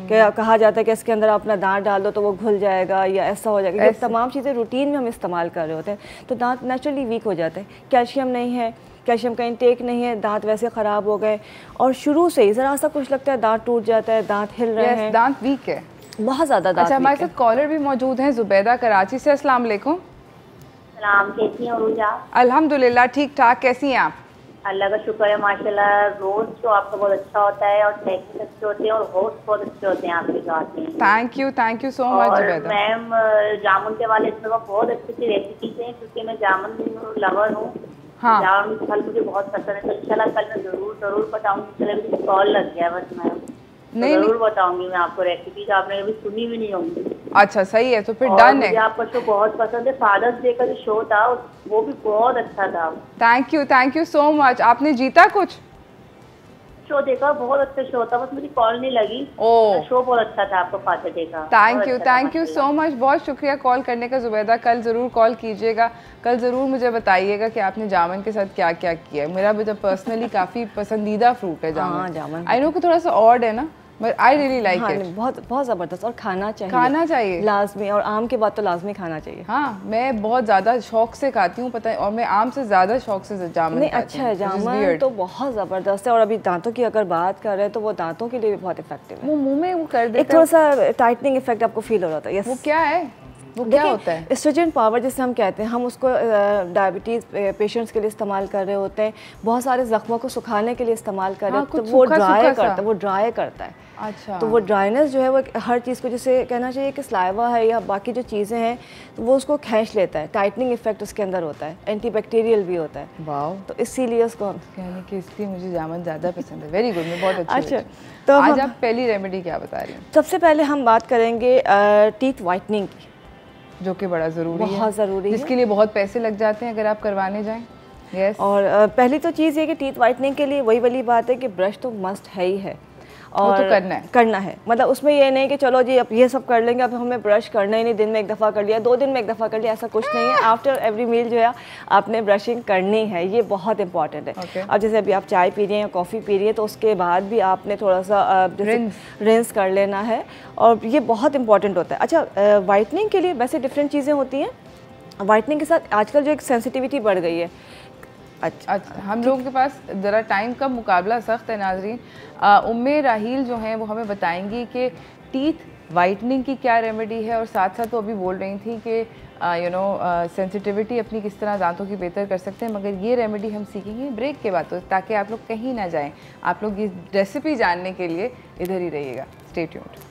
कि कहा जाता है कि इसके अंदर अपना दांत डाल दो तो वो घुल जाएगा या ऐसा हो जाएगा। ये तमाम चीज़ें रूटीन में हम इस्तेमाल कर रहे होते हैं तो दांत नेचुरली वीक हो जाते हैं। कैल्शियम नहीं है, कैल्शियम का इंटेक नहीं है, दांत वैसे ख़राब हो गए और शुरू से ही ज़रा सा कुछ लगता है दांत टूट जाता है, दांत हिल रहे हैं, दांत वीक है, बहुत ज़्यादा दांत। अच्छा, हमारे साथ कॉलर भी मौजूद हैं जुबैदा कराची से। अस्सलाम वालेकुम। सलाम, कैसी हैं उरूज आप? अल्हम्दुलिल्लाह ठीक ठाक, कैसी हैं आप? अल्लाह का शुक्र है माशाल्लाह। रोज शो आपका बहुत अच्छा होता है और टेक्निक अच्छे होते हैं और होस्ट बहुत अच्छे होते हैं आपके जो आते हैं। Thank you so much Zubaida. Ma'am, जामुन के वाले इस दफ़ा बहुत अच्छी अच्छी रेसिपीज हैं क्योंकि मैं जामुन लवर हूँ। हाँ, जामुन फल मुझे बहुत पसंद है, तो इंशाल्लाह कल मैं ज़रूर बताऊँगी। चले कॉल लग गया बस मैम, ज़रूर बताऊंगी मैं आपको रेसिपी, आपने कभी सुनी भी नहीं होंगी। अच्छा, सही है, तो फिर डन है। मुझे आपका शो बहुत पसंद है, फादर्स डे का जो शो था वो भी बहुत अच्छा था। Thank you so much. आपने जीता कुछ? शो देखा, बहुत अच्छा शो था, बस मुझे कॉल नहीं लगी। शो बहुत अच्छा था आपका फादर डे का। थैंक यू सो मच, बहुत शुक्रिया कॉल करने का जुबैदा। कल ज़रूर कॉल कीजिएगा, कल ज़रूर मुझे बताइएगा कि आपने जामुन के साथ क्या क्या किया है। मेरा भी तो पर्सनली काफ़ी पसंदीदा फ्रूट है जामुन। आई नो कि थोड़ा सा ऑड है ना, but I really like it. बहुत बहुत ज़बरदस्त, और खाना चाहिए लाजमी, और आम के बाद तो लाजमी खाना चाहिए। हाँ, मैं बहुत ज़्यादा शौक से खाती हूँ, पता है, और मैं आम से ज़्यादा शौक से जामुन नहीं, अच्छा है जामुन तो बहुत ज़बरदस्त है। और अभी दांतों की अगर बात कर रहे हैं तो वो दांतों के लिए भी बहुत इफेक्टिव है। वो मुंह में वो कर देता है, एक थोड़ा सा टाइटनिंग इफेक्ट आपको फील हो रहा था। वो क्या है, वो क्या होता है? एस्ट्रोजन पावर जिसे हम कहते हैं, हम उसको डायबिटीज़ पेशेंट्स के लिए इस्तेमाल कर रहे होते हैं, बहुत सारे ज़ख्मों को सुखाने के लिए इस्तेमाल कर रहे होते हैं। वो ड्राई करता है। अच्छा। तो वो ड्राइनेस जो है वो हर चीज़ को, जैसे कहना चाहिए कि सलाइवा है या बाकी जो चीज़ें हैं, तो वो उसको खींच लेता है। टाइटनिंग इफेक्ट उसके अंदर होता है, एंटीबैक्टीरियल भी होता है। वाओ। तो इसीलिए उसको कहने कि इसलिए मुझे जामुन ज़्यादा पसंद है। वेरी गुड, मैं बहुत अच्छा। तो आज आप पहली रेमेडी क्या बता रही हैं? सबसे पहले हम बात करेंगे टीथ वाइटनिंग की, जो कि बड़ा ज़रूरी है, बहुत ज़रूरी है, जिसके लिए बहुत पैसे लग जाते हैं अगर आप करवाने जाएं। यस। और पहली तो चीज़ ये कि टीथ वाइटनिंग के लिए वही वाली बात है कि ब्रश तो मस्ट है ही है, और तो करना है। मतलब उसमें ये नहीं कि चलो जी अब ये सब कर लेंगे, अब हमें ब्रश करना ही नहीं, दिन में एक दफ़ा कर लिया, 2 दिन में एक दफ़ा कर लिया, ऐसा कुछ नहीं है। आफ्टर एवरी मील जो है आपने ब्रशिंग करनी है, ये बहुत इंपॉर्टेंट है। अब जैसे अभी आप चाय पी रही हैं या कॉफ़ी पी रही है, तो उसके बाद भी आपने थोड़ा सा रिंस कर लेना है, और ये बहुत इंपॉर्टेंट होता है। अच्छा, वाइटनिंग के लिए वैसे डिफरेंट चीज़ें होती हैं। वाइटनिंग के साथ आजकल जो एक सेंसिटिविटी बढ़ गई है। अच्छा, हम लोगों के पास ज़रा टाइम का मुकाबला सख्त है नाजरीन। उम्मे राहील जो हैं वो हमें बताएंगी कि टीथ वाइटनिंग की क्या रेमेडी है, और साथ साथ वो अभी बोल रही थी कि सेंसिटिविटी अपनी किस तरह दांतों की बेहतर कर सकते हैं। मगर ये रेमेडी हम सीखेंगे ब्रेक के बाद, तो ताकि आप लोग कहीं ना जाएं। आप लोग ये रेसिपी जानने के लिए इधर ही रहिएगा, stay tuned.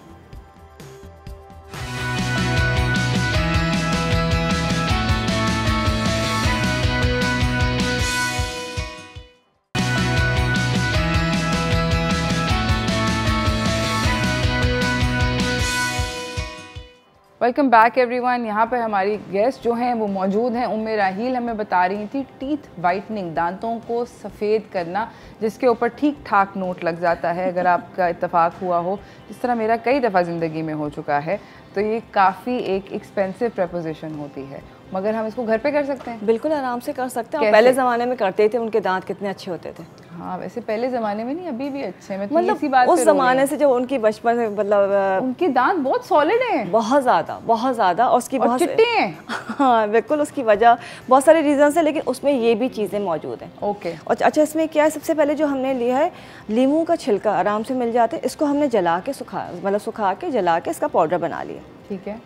Welcome back everyone. यहाँ पे हमारी गेस्ट जो हैं वो मौजूद हैं। उम्मे राहील हमें बता रही थी टीथ वाइटनिंग, दांतों को सफ़ेद करना, जिसके ऊपर ठीक ठाक नोट लग जाता है अगर आपका इत्तेफाक हुआ हो, जिस तरह मेरा कई दफ़ा ज़िंदगी में हो चुका है। तो ये काफ़ी एक एक्सपेंसिव प्रपोजिशन होती है, मगर हम इसको घर पे कर सकते हैं, बिल्कुल आराम से कर सकते हैं। पहले ज़माने में करते थे, उनके दांत कितने अच्छे होते थे। हाँ, वैसे पहले ज़माने में नहीं, अभी भी अच्छे हैं। मतलब इसी बात उस ज़माने से, जब उनकी बचपन में, मतलब उनके दांत बहुत सॉलिड हैं, बहुत ज़्यादा, और उसकी बहुत चिट्टे हैं। हाँ बिल्कुल, उसकी वजह बहुत सारे रीजंस है, लेकिन उसमें ये भी चीज़ें मौजूद हैं। ओके। और अच्छा, इसमें क्या है, सबसे पहले जो हमने लिया है, लीमू का छिलका आराम से मिल जाता है, इसको हमने जला के सुखा के जला के इसका पाउडर बना लिया। ठीक है,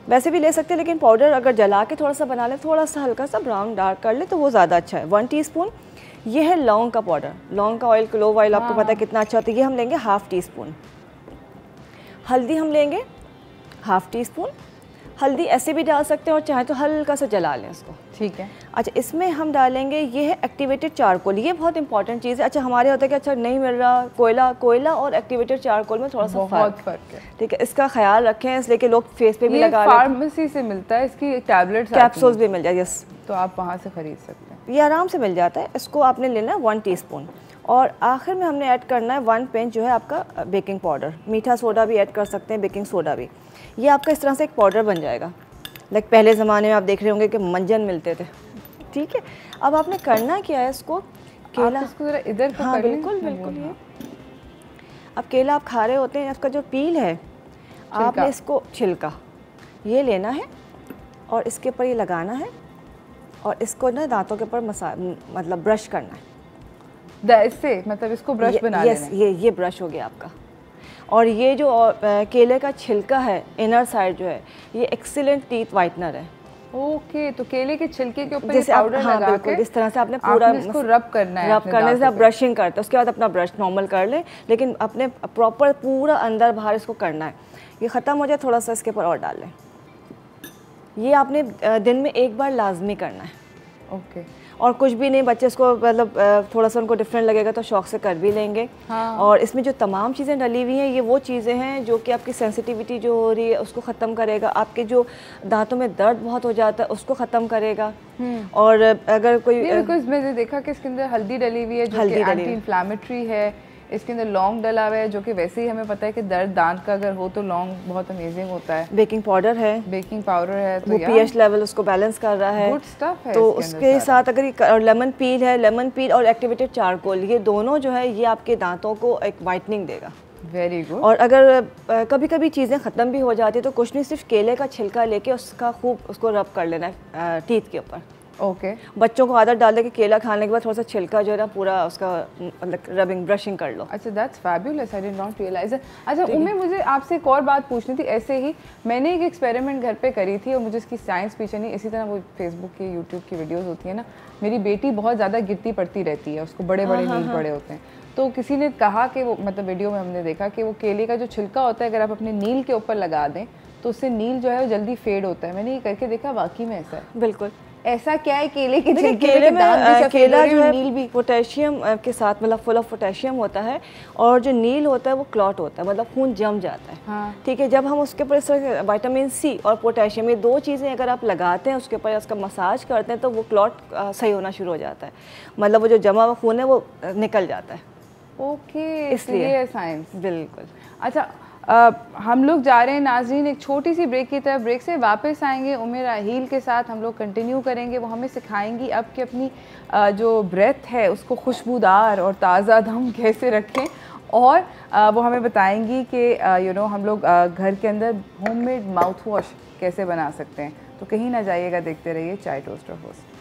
वैसे भी ले सकते हैं, लेकिन पाउडर अगर जला के थोड़ा सा बना ले, थोड़ा सा हल्का सा ब्राउन डार्क कर ले, तो वो ज़्यादा अच्छा है। 1 टीस्पून ये है लौंग का पाउडर, लौंग का ऑयल, क्लोव ऑयल आपको पता है कितना अच्छा होता है, ये हम लेंगे 1/2 टीस्पून। हल्दी हम लेंगे 1/2 टीस्पून। हल्दी ऐसे भी डाल सकते हैं, और चाहे तो हल्का सा जला लें उसको। ठीक है। अच्छा, इसमें हम डालेंगे, ये है एक्टिवेटेड चारकोल, ये बहुत इंपॉर्टेंट चीज़ है। अच्छा, हमारे होता है कि अच्छा नहीं मिल रहा कोयला और एक्टिवेटेड चारकोल में थोड़ा सा फर्क है। ठीक है, इसका ख्याल रखें, इसलिए कि लोग फेस पे भी लगा लेते हैं। फार्मेसी से मिलता है, इसकी टैबलेट्स कैप्सूल्स भी मिल जाए। यस, तो आप वहाँ से ख़रीद सकते हैं, ये आराम से मिल जाता है। इसको आपने लेना है 1 टीस्पून, और आखिर में हमने ऐड करना है 1 पिंच जो है आपका बेकिंग पाउडर। मीठा सोडा भी ऐड कर सकते हैं, बेकिंग सोडा भी। ये आपका इस तरह से एक पाउडर बन जाएगा। लाइक पहले ज़माने में आप देख रहे होंगे कि मंजन मिलते थे। ठीक है, अब आपने करना क्या है, इसको केला, इसको जरा इधर को हाँ बिल्कुल बिल्कुल, ये अब केला आप खा रहे होते हैं, इसका जो पील है, आपने इसको छिलका ये लेना है, और इसके ऊपर ये लगाना है, और इसको ना दांतों के ऊपर मतलब ब्रश करना है। इससे मतलब इसको ब्रश बना लेना है। ये ब्रश हो गया आपका। और ये जो केले का छिलका है, इनर साइड जो है, ये एक्सीलेंट टीथ वाइटनर है। ओके, तो केले के छिलके के ऊपर जैसे पाउडर लगा के इस तरह से आपने पूरा इसको रब करना है। रब करने से आप ब्रशिंग करते हैं, उसके बाद अपना ब्रश नॉर्मल कर लें, लेकिन अपने प्रॉपर पूरा अंदर बाहर इसको करना है। ये ख़त्म हो जाए, थोड़ा सा इसके ऊपर और डाल लें। ये आपने दिन में 1 बार लाजमी करना है। ओके। और कुछ भी नहीं, बच्चे इसको मतलब थोड़ा सा उनको डिफरेंट लगेगा तो शौक से कर भी लेंगे। हाँ। और इसमें जो तमाम चीज़ें डली हुई हैं, ये वो चीज़ें हैं जो कि आपकी सेंसिटिविटी जो हो रही है उसको ख़त्म करेगा, आपके जो दांतों में दर्द बहुत हो जाता है उसको ख़त्म करेगा। और अगर कोई बिकॉज़ मैंने देखा कि इसके अंदर हल्दी डली हुई है, जो कि एंटी इन्फ्लेमेटरी है, इसके अंदर लौंग डला हुआ है, जो कि वैसे ही हमें पता है कि दर्द दांत का अगर हो तो लौंग बहुत अमेजिंग होता है। बेकिंग पाउडर है, बेकिंग पाउडर है, तो वो पीएच लेवल उसको बैलेंस कर रहा है, गुड स्टफ है। तो उसके साथ अगर लेमन पील है, लेमन पील और एक्टिवेटेड चारकोल, ये दोनों जो है ये आपके दांतों को एक वाइटनिंग देगा। Very good. और अगर कभी कभी चीज़ें ख़त्म भी हो जाती है तो कुछ नहीं, सिर्फ केले का छिलका लेके उसका खूब उसको रब कर लेना है टीथ के ऊपर। ओके। बच्चों को आदत डाल दे कि केला खाने के बाद थोड़ा सा छिलका जो है ना पूरा उसका मतलब रबिंग ब्रशिंग कर लो। अच्छा, that's fabulous, I did not realise. अच्छा उम्मे, मुझे आपसे एक और बात पूछनी थी। ऐसे ही मैंने एक एक्सपेरिमेंट घर पे करी थी और मुझे इसकी साइंस पीछे नहीं, इसी तरह वो फेसबुक की यूट्यूब की वीडियोज़ होती है ना, मेरी बेटी बहुत ज़्यादा गिरती पड़ती रहती है, उसको बड़े बड़े नील पड़े होते हैं। तो किसी ने कहा कि वो मतलब वीडियो में हमने देखा कि वो केले का जो छिलका होता है अगर आप अपने नील के ऊपर लगा दें तो उससे नील जो है वो जल्दी फेड होता है। मैंने ये करके देखा, वाकई में ऐसा है। बिल्कुल ऐसा क्या है केले के छिलके केले में केला जो है नील भी पोटेशियम के साथ मतलब फुल ऑफ पोटेशियम होता है, और जो नील होता है वो क्लॉट होता है, मतलब खून जम जाता है। हाँ। ठीक है, जब हम उसके ऊपर विटामिन सी और पोटेशियम, ये दो चीज़ें अगर आप लगाते हैं उसके ऊपर, उसका मसाज करते हैं तो वो क्लॉट सही होना शुरू हो जाता है, मतलब वो जो जमा हुआ खून है वो निकल जाता है। ओके, इसलिए साइंस। बिल्कुल। अच्छा, हम लोग जा रहे हैं नाज़रीन एक छोटी सी ब्रेक की तरफ। ब्रेक से वापस आएंगे उम्मे राहील के साथ, हम लोग कंटिन्यू करेंगे। वो हमें सिखाएंगी अब कि अपनी जो ब्रेथ है उसको खुशबूदार और ताज़ा दम कैसे रखें, और वो हमें बताएंगी कि हम लोग घर के अंदर होममेड माउथ वॉश कैसे बना सकते हैं। तो कहीं ना जाइएगा, देखते रहिए चाय toaster host.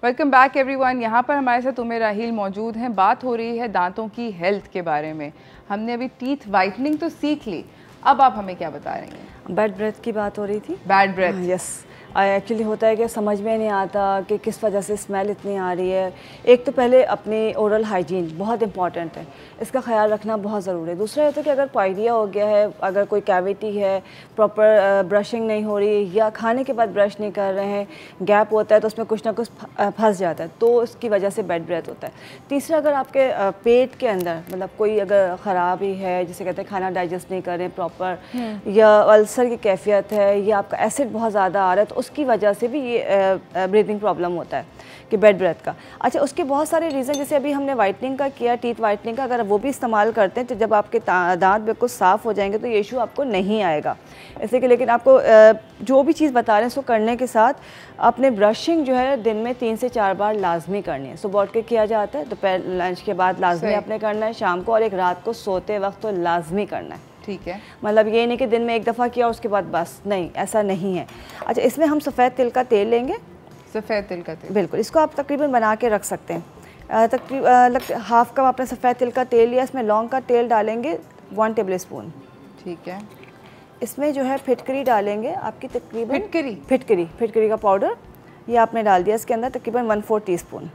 Welcome back everyone. यहाँ पर हमारे साथ उम्मे राहील मौजूद हैं। बात हो रही है दांतों की हेल्थ के बारे में। हमने अभी टीथ वाइटनिंग तो सीख ली, अब आप हमें क्या बता रही हैं? बैड ब्रेथ की बात हो रही थी। Bad breath, yes. एक्चुअली होता है कि समझ में नहीं आता कि किस वजह से स्मेल इतनी आ रही है। एक तो पहले अपनी ओरल हाइजीन बहुत इंपॉर्टेंट है, इसका ख्याल रखना बहुत ज़रूरी है। दूसरा ये तो कि अगर पायरिया हो गया है, अगर कोई कैविटी है, प्रॉपर ब्रशिंग नहीं हो रही या खाने के बाद ब्रश नहीं कर रहे हैं, गैप होता है तो उसमें कुछ ना कुछ फंस जाता है, तो उसकी वजह से बैड ब्रेथ होता है। तीसरा, अगर आपके पेट के अंदर मतलब कोई अगर ख़राबी है, जिसे कहते हैं खाना डाइजेस्ट नहीं कर रहे प्रॉपर, या अल्सर की कैफियत है, या आपका एसिड बहुत ज़्यादा आ रहा है, तो उसकी वजह से भी ये ब्रीदिंग प्रॉब्लम होता है कि बैड ब्रेथ का। अच्छा, उसके बहुत सारे रीज़न, जैसे अभी हमने वाइटनिंग का किया, टीथ वाइटनिंग का, अगर वो भी इस्तेमाल करते हैं तो जब आपके दांत बिल्कुल साफ़ हो जाएंगे तो ये इशू आपको नहीं आएगा ऐसे कि। लेकिन आपको जो भी चीज़ बता रहे हैं उसको करने के साथ अपने ब्रशिंग जो है दिन में 3 से 4 बार लाजमी करनी है। सुबह उठ के किया जाता है, दोपहर लंच के बाद लाजमी आपने करना है, शाम को, और एक रात को सोते वक्त तो लाजमी करना है। ठीक है, मतलब ये नहीं कि दिन में एक दफ़ा किया उसके बाद बस, नहीं, ऐसा नहीं है। अच्छा, इसमें हम सफ़ेद तिल का तेल लेंगे। सफ़ेद तिल का तेल, बिल्कुल। इसको आप तकरीबन बना के रख सकते हैं। तकरीबन हाफ कप आपने सफ़ेद तिल का तेल लिया, इसमें लौंग का तेल डालेंगे 1 टेबल स्पून। ठीक है। इसमें जो है फिटकरी डालेंगे आपकी, तकरीबन फिटकरी का पाउडर ये आपने डाल दिया इसके अंदर, तकरीबन 1/4 टीस्पून।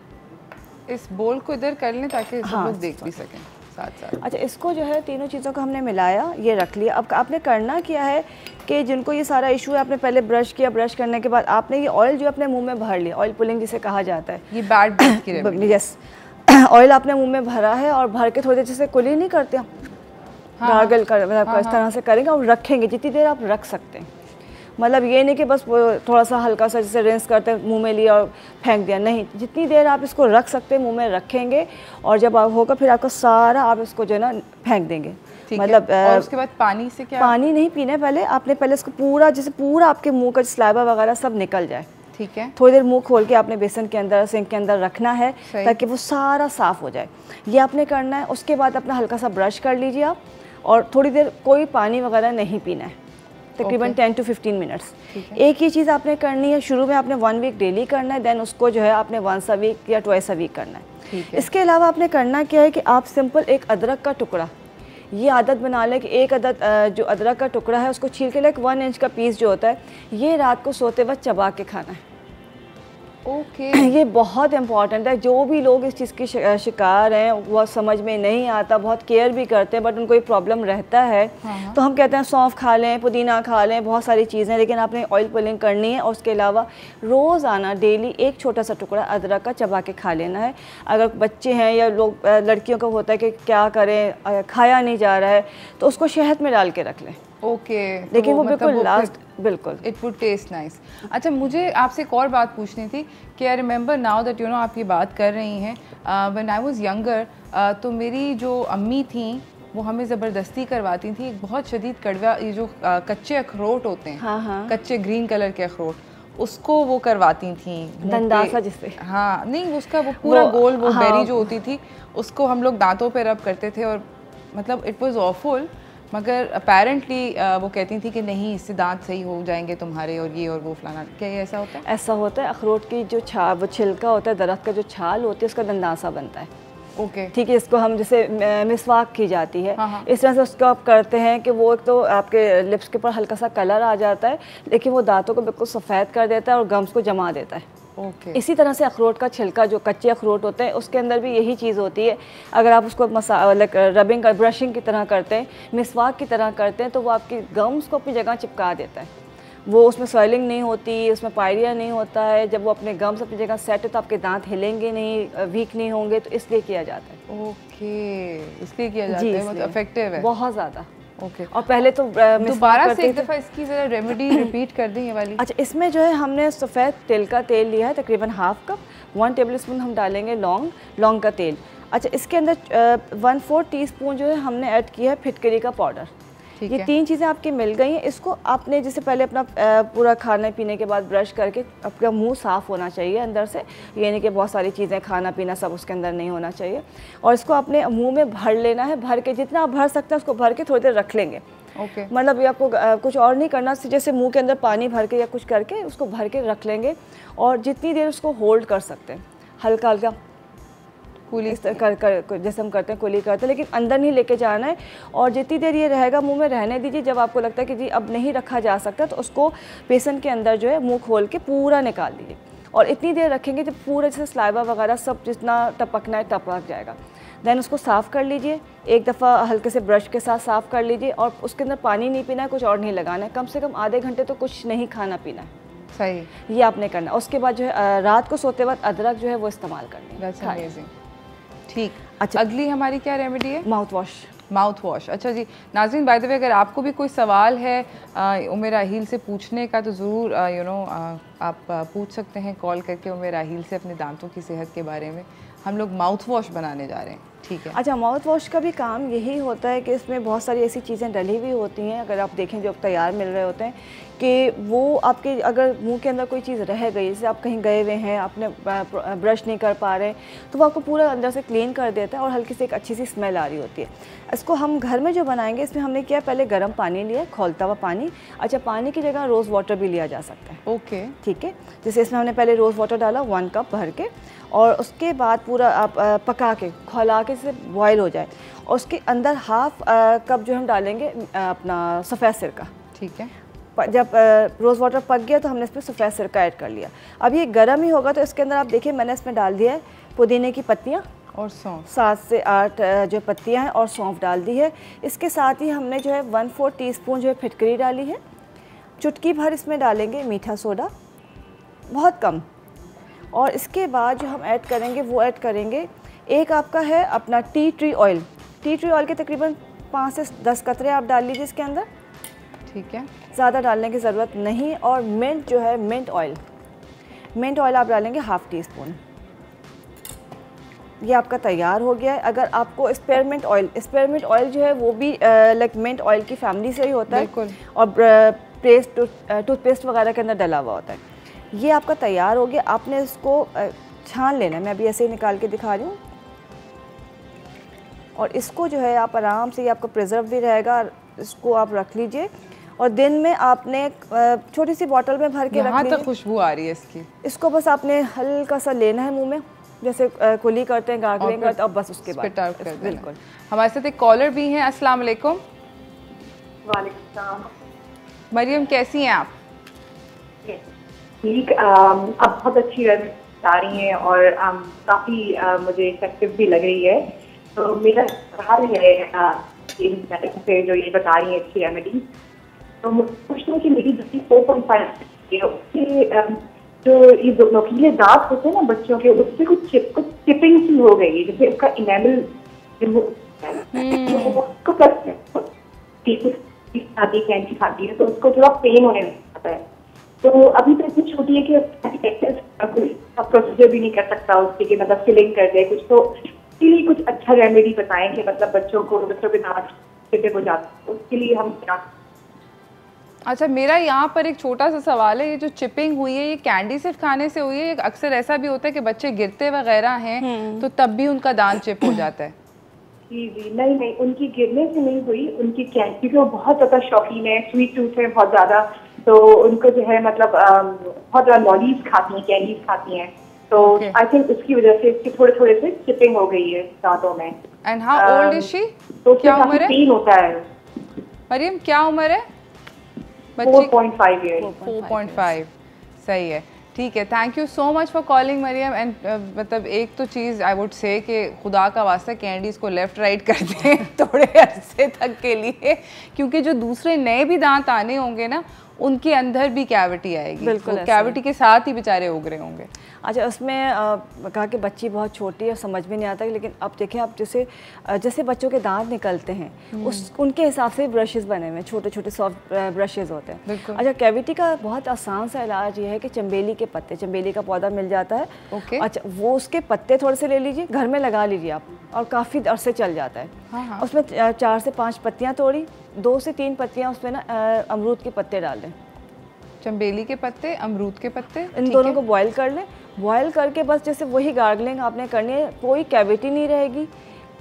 इस बोल को इधर कर लें ताकि सब लोग देख भी सकें साथ साथ। अच्छा, इसको जो है तीनों चीज़ों को हमने मिलाया, ये रख लिया। अब आपने करना क्या है कि जिनको ये सारा इशू है, आपने पहले ब्रश किया, ब्रश करने के बाद आपने ये ऑयल जो अपने मुंह में भर लिया, ऑयल पुलिंग जिसे कहा जाता है, ये बैड ब्रेथ की रेमेडी। यस, ऑयल आपने मुंह में भरा है और भर के थोड़ी देर जैसे कुली नहीं करते हम, गार्गल कर मतलब इस तरह से करेंगे और रखेंगे जितनी देर आप रख सकते हैं। मतलब ये नहीं कि बस थोड़ा सा हल्का सा जैसे रिंस करते हैं मुंह में लिया और फेंक दिया, नहीं, जितनी देर आप इसको रख सकते हैं मुंह में रखेंगे, और जब आप होगा फिर आपका सारा आप इसको जो है ना फेंक देंगे। मतलब और उसके बाद पानी से क्या? पानी नहीं पीना है, पहले आपने पहले इसको पूरा जैसे पूरा आपके मुंह का स्लाइवा वगैरह सब निकल जाए। ठीक है। थोड़ी देर मुंह खोल के आपने बेसन के अंदर, सिंक के अंदर रखना है ताकि वो सारा साफ़ हो जाए। ये आपने करना है। उसके बाद अपना हल्का सा ब्रश कर लीजिए आप, और थोड़ी देर कोई पानी वगैरह नहीं पीना है, तकरीबन 10 to 15 मिनट्स। एक ही चीज़ आपने करनी है, शुरू में आपने 1 वीक डेली करना है, देन उसको जो है आपने 1 a वीक या 2 a वीक करना है। इसके अलावा आपने करना क्या है कि आप सिंपल एक अदरक का टुकड़ा, ये आदत बना लें कि एक जो अदरक का टुकड़ा है उसको छील के, लाइक 1 इंच का पीस जो होता है, ये रात को सोते वक्त चबा के खाना है। ओके ये बहुत इंपॉर्टेंट है। जो भी लोग इस चीज़ की शिकार हैं, वो समझ में नहीं आता, बहुत केयर भी करते हैं बट उनको ये प्रॉब्लम रहता है। तो हम कहते हैं सौंफ खा लें, पुदीना खा लें, बहुत सारी चीज़ें, लेकिन आपने ऑयल पुलिंग करनी है और उसके अलावा रोज़ाना डेली एक छोटा सा टुकड़ा अदरक का चबा के खा लेना है। अगर बच्चे हैं या लोग लड़कियों को होता है कि क्या करें, खाया नहीं जा रहा है, तो उसको शहद में डाल के रख लें। ओके लेकिन वो बिल्कुल लास्ट बिल्कुल इट वुड टेस्ट नाइस। अच्छा, मुझे आपसे एक और बात पूछनी थी कि आई रिमेंबर नाउ दैट आप ये बात कर रही हैं, व्हेन आई वाज यंगर तो मेरी जो अम्मी थी वो हमें ज़बरदस्ती करवाती थी एक बहुत शदीद कड़वा, ये जो कच्चे अखरोट होते हैं, हाँ। कच्चे ग्रीन कलर के अखरोट, उसको वो करवाती थी दंदासा जिससे। हाँ नहीं, उसका वो पूरा गोल वो बेरी जो होती थी उसको हम लोग दांतों पे रब करते थे और मतलब इट वाज ऑफुल, मगर अपेरेंटली वो कहती थी कि नहीं इससे दांत सही हो जाएंगे तुम्हारे और ये और वो फलाना। क्या ये ऐसा होता है? ऐसा होता है। अखरोट की जो वो छिलका होता है, दरख्त का जो छाल होती है, उसका दंदासा बनता है। ओके ठीक है, इसको हम जैसे मिसवाक की जाती है, हाँ। इस तरह से उसको आप करते हैं कि वो एक तो आपके लिप्स के ऊपर हल्का सा कलर आ जाता है, लेकिन वो दांतों को बिल्कुल सफ़ेद कर देता है और गम्स को जमा देता है। इसी तरह से अखरोट का छिलका, जो कच्चे अखरोट होते हैं, उसके अंदर भी यही चीज़ होती है। अगर आप उसको रबिंग ब्रशिंग की तरह करते हैं, मिसवाक की तरह करते हैं, तो वो आपकी गम्स को अपनी जगह चिपका देता है। वो उसमें स्वेलिंग नहीं होती, उसमें पायरिया नहीं होता है। जब वो अपने गम्स अपनी जगह सेट है तो आपके दांत हिलेंगे नहीं, वीक नहीं होंगे, तो इसलिए किया जाता है। ओके, इसलिए किया जाता है, मतलब इफेक्टिव है बहुत ज़्यादा। ओके और पहले तो दोबारा से एक दफ़ा इसकी ज़रा रेमेडी रिपीट कर दें ये वाली। अच्छा, इसमें जो है हमने सफ़ेद तिल का तेल लिया है, तकरीबन हाफ कप, 1 टेबलस्पून हम डालेंगे लौंग का तेल। अच्छा, इसके अंदर 1/4 टीस्पून जो है हमने ऐड किया है फिटकरी का पाउडर। ये 3 चीज़ें आपकी मिल गई हैं। इसको आपने जैसे पहले अपना पूरा खाने पीने के बाद ब्रश करके आपका मुंह साफ़ होना चाहिए अंदर से, यानी कि बहुत सारी चीज़ें खाना पीना सब उसके अंदर नहीं होना चाहिए। और इसको अपने मुंह में भर लेना है, भर के जितना आप भर सकते हैं उसको भर के थोड़ी देर रख लेंगे। ओके मतलब ये आपको कुछ और नहीं करना, जैसे मुंह के अंदर पानी भर के या कुछ करके उसको भर के रख लेंगे और जितनी देर उसको होल्ड कर सकते हैं, हल्का हल्का कुली कर जैसे हम करते हैं कुली करते हैं, लेकिन अंदर नहीं लेके जाना है। और जितनी देर ये रहेगा मुंह में रहने दीजिए। जब आपको लगता है कि जी अब नहीं रखा जा सकता, तो उसको बेसन के अंदर जो है मुंह खोल के पूरा निकाल दीजिए और इतनी देर रखेंगे जब पूरा जैसे स्लाइवा वगैरह सब जितना टपकना है टपक जाएगा। देन उसको साफ़ कर लीजिए, एक दफ़ा हल्के से ब्रश के साथ साफ़ कर लीजिए और उसके अंदर पानी नहीं पीना है, कुछ और नहीं लगाना है। कम से कम आधे घंटे तो कुछ नहीं खाना पीना है। सही, ये आपने करना है। उसके बाद जो है रात को सोते वक्त अदरक जो है वो इस्तेमाल करनी है। ठीक। अच्छा, अगली हमारी क्या रेमेडी है? Mouth wash. अच्छा जी नाज़रीन, बाय द वे अगर आपको भी कोई सवाल है उम्मे राहील से पूछने का तो ज़रूर आप पूछ सकते हैं कॉल करके उम्मे राहील से अपने दांतों की सेहत के बारे में। हम लोग माउथ वॉश बनाने जा रहे हैं, ठीक है? अच्छा, माउथ वॉश का भी काम यही होता है कि इसमें बहुत सारी ऐसी चीज़ें डली हुई होती हैं, अगर आप देखें जो तैयार मिल रहे होते हैं, कि वो आपके अगर मुंह के अंदर कोई चीज़ रह गई, जैसे आप कहीं गए हुए हैं, आपने ब्रश नहीं कर पा रहे, तो वो आपको पूरा अंदर से क्लीन कर देता है और हल्की सी एक अच्छी सी स्मेल आ रही होती है। इसको हम घर में जो बनाएंगे, इसमें हमने किया पहले गर्म पानी लिया, खौलता हुआ पानी। अच्छा, पानी की जगह रोज़ वाटर भी लिया जा सकता है। ओके, ठीक है। जैसे इसमें हमने पहले रोज़ वाटर डाला 1 कप भर के, और उसके बाद पूरा आप पका के खौला के से बॉयल हो जाए, और उसके अंदर हाफ कप जो हम डालेंगे अपना सफ़ेद सिरका। ठीक है। जब रोज़ वाटर पक गया तो हमने इसमें सफ़ेद सिरका ऐड कर लिया। अब ये गर्म ही होगा, तो इसके अंदर आप देखिए मैंने इसमें डाल दिया है पुदीने की पत्तियाँ और सौंफ, 7 से 8 जो पत्तियाँ हैं, और सौंफ डाल दी है। इसके साथ ही हमने जो है 1/4 टीस्पून जो है फिटकरी डाली है। चुटकी भर इसमें डालेंगे मीठा सोडा, बहुत कम। और इसके बाद जो हम ऐड करेंगे वो ऐड करेंगे, एक आपका है अपना tea tree oil. Tea tree oil के तकरीबन 5 से 10 कतरे आप डाल लीजिए इसके अंदर। ठीक है, ज़्यादा डालने की ज़रूरत नहीं। और मिंट जो है मिंट ऑयल आप डालेंगे हाफ़ टीस्पून। ये आपका तैयार हो गया है। अगर आपको स्पेयरमिंट ऑयल जो है वो भी लाइक मिंट ऑयल की फैमिली से ही होता है, और टूथपेस्ट वगैरह के अंदर डला हुआ होता है। ये आपका तैयार हो गया। आपने इसको छान लेना है, मैं अभी ऐसे ही निकाल के दिखा रही हूँ। और इसको जो है आप आराम से, ये आपका प्रिजर्व भी रहेगा, इसको आप रख लीजिए। और दिन में आपने छोटी सी बॉटल में भर के रख लीजिए। यहाँ तक खुशबू आ रही है इसकी। इसको बस आपने हल्का सा लेना है मुंह में, जैसे कुली करते हैं, गार्गलिंग करते हैं, और बस उसके बाद बिल्कुल। हमारे साथ एक कॉलर भी हैं। अस्सलाम वालेकुम। वालेकुम सलाम। मरियम, कैसी हैं आप? ठीक, अब बहुत अच्छी आ रही हैं और काफ़ी मुझे इफेक्टिव भी लग रही है। तो मेरा सवाल है से जो ये बता रही है अच्छी रेमेडी, तो मुझे पूछना है कि मेरी बच्ची 4.5 है, उसके जो ये नोकीले दांत होते हैं ना बच्चों के, उससे कुछ चिपिंग सी हो गई है, जैसे उसका इनेमल उसको कैंची खाती है तो उसको थोड़ा पेन होने लगता है। तो अभी तो इतनी छोटी है कि प्रोसीजर भी नहीं कर सकता उसके, कि मतलब फिलिंग कर दे कुछ, तो इसके लिए कुछ अच्छा रेमेडी बताएं कि मतलब बच्चों के दांत चिपिक हो जाते हैं, उसके लिए हम क्या। अच्छा, मेरा यहाँ पर एक छोटा सा सवाल है, ये जो चिपिंग हुई है ये कैंडी सिर्फ खाने से हुई है? अक्सर ऐसा भी होता है कि बच्चे गिरते वगैरह हैं तो तब भी उनका दांत चिप हो जाता है? जी जी, नहीं, उनकी गिरने से नहीं हुई, उनकी कैंडी, क्योंकि वो बहुत ज़्यादा शौकीन है, स्वीट टूथ है बहुत ज़्यादा, तो उनको जो है मतलब बहुत ज़्यादा लॉलीज खाती हैं, कैंडीज खाती हैं, तो आई थिंक उसकी वजह से इसकी थोड़े थोड़े से चिपिंग हो गई है दांतों में। And how old is she? तो क्या उम्र है? पेन होता है। मरियम क्या उम्र है? 4.5 ईयर। 4.5, सही है, ठीक है। Thank you so much for calling Mariam. And मतलब एक तो चीज़ आई वुड से कि खुदा का वास्ता कैंडीज़ को लेफ़्ट राइट कर दें थोड़े अरसे तक के लिए, क्योंकि जो दूसरे नए भी दांत आने होंगे ना उनके अंदर भी कैविटी आएगी, बिल्कुल कैविटी के साथ ही बेचारे उग रहे होंगे। अच्छा, उसमें कहा कि बच्ची बहुत छोटी है, समझ में नहीं आता, लेकिन अब देखिए आप जैसे बच्चों के दांत निकलते हैं उनके हिसाब से ब्रशेस बने हुए हैं, छोटे छोटे सॉफ्ट ब्रशेस होते हैं। अच्छा, कैविटी का बहुत आसान सा इलाज ये है कि चंबेली के पत्ते, चंबेली का पौधा मिल जाता है, अच्छा वो उसके पत्ते थोड़े से ले लीजिए, घर में लगा लीजिए आप, और काफ़ी अरसे चल जाता है। हाँ। उसमें 4 से 5 पत्तियाँ तोड़ी, 2 से 3 पत्तियाँ उसमें ना अमरूद के पत्ते डाल दें, चंबेली के पत्ते, अमरूद के पत्ते, इन दोनों को बॉईल कर लें। बॉईल करके बस जैसे वही गार्गलिंग आपने करनी है, कोई कैविटी नहीं रहेगी,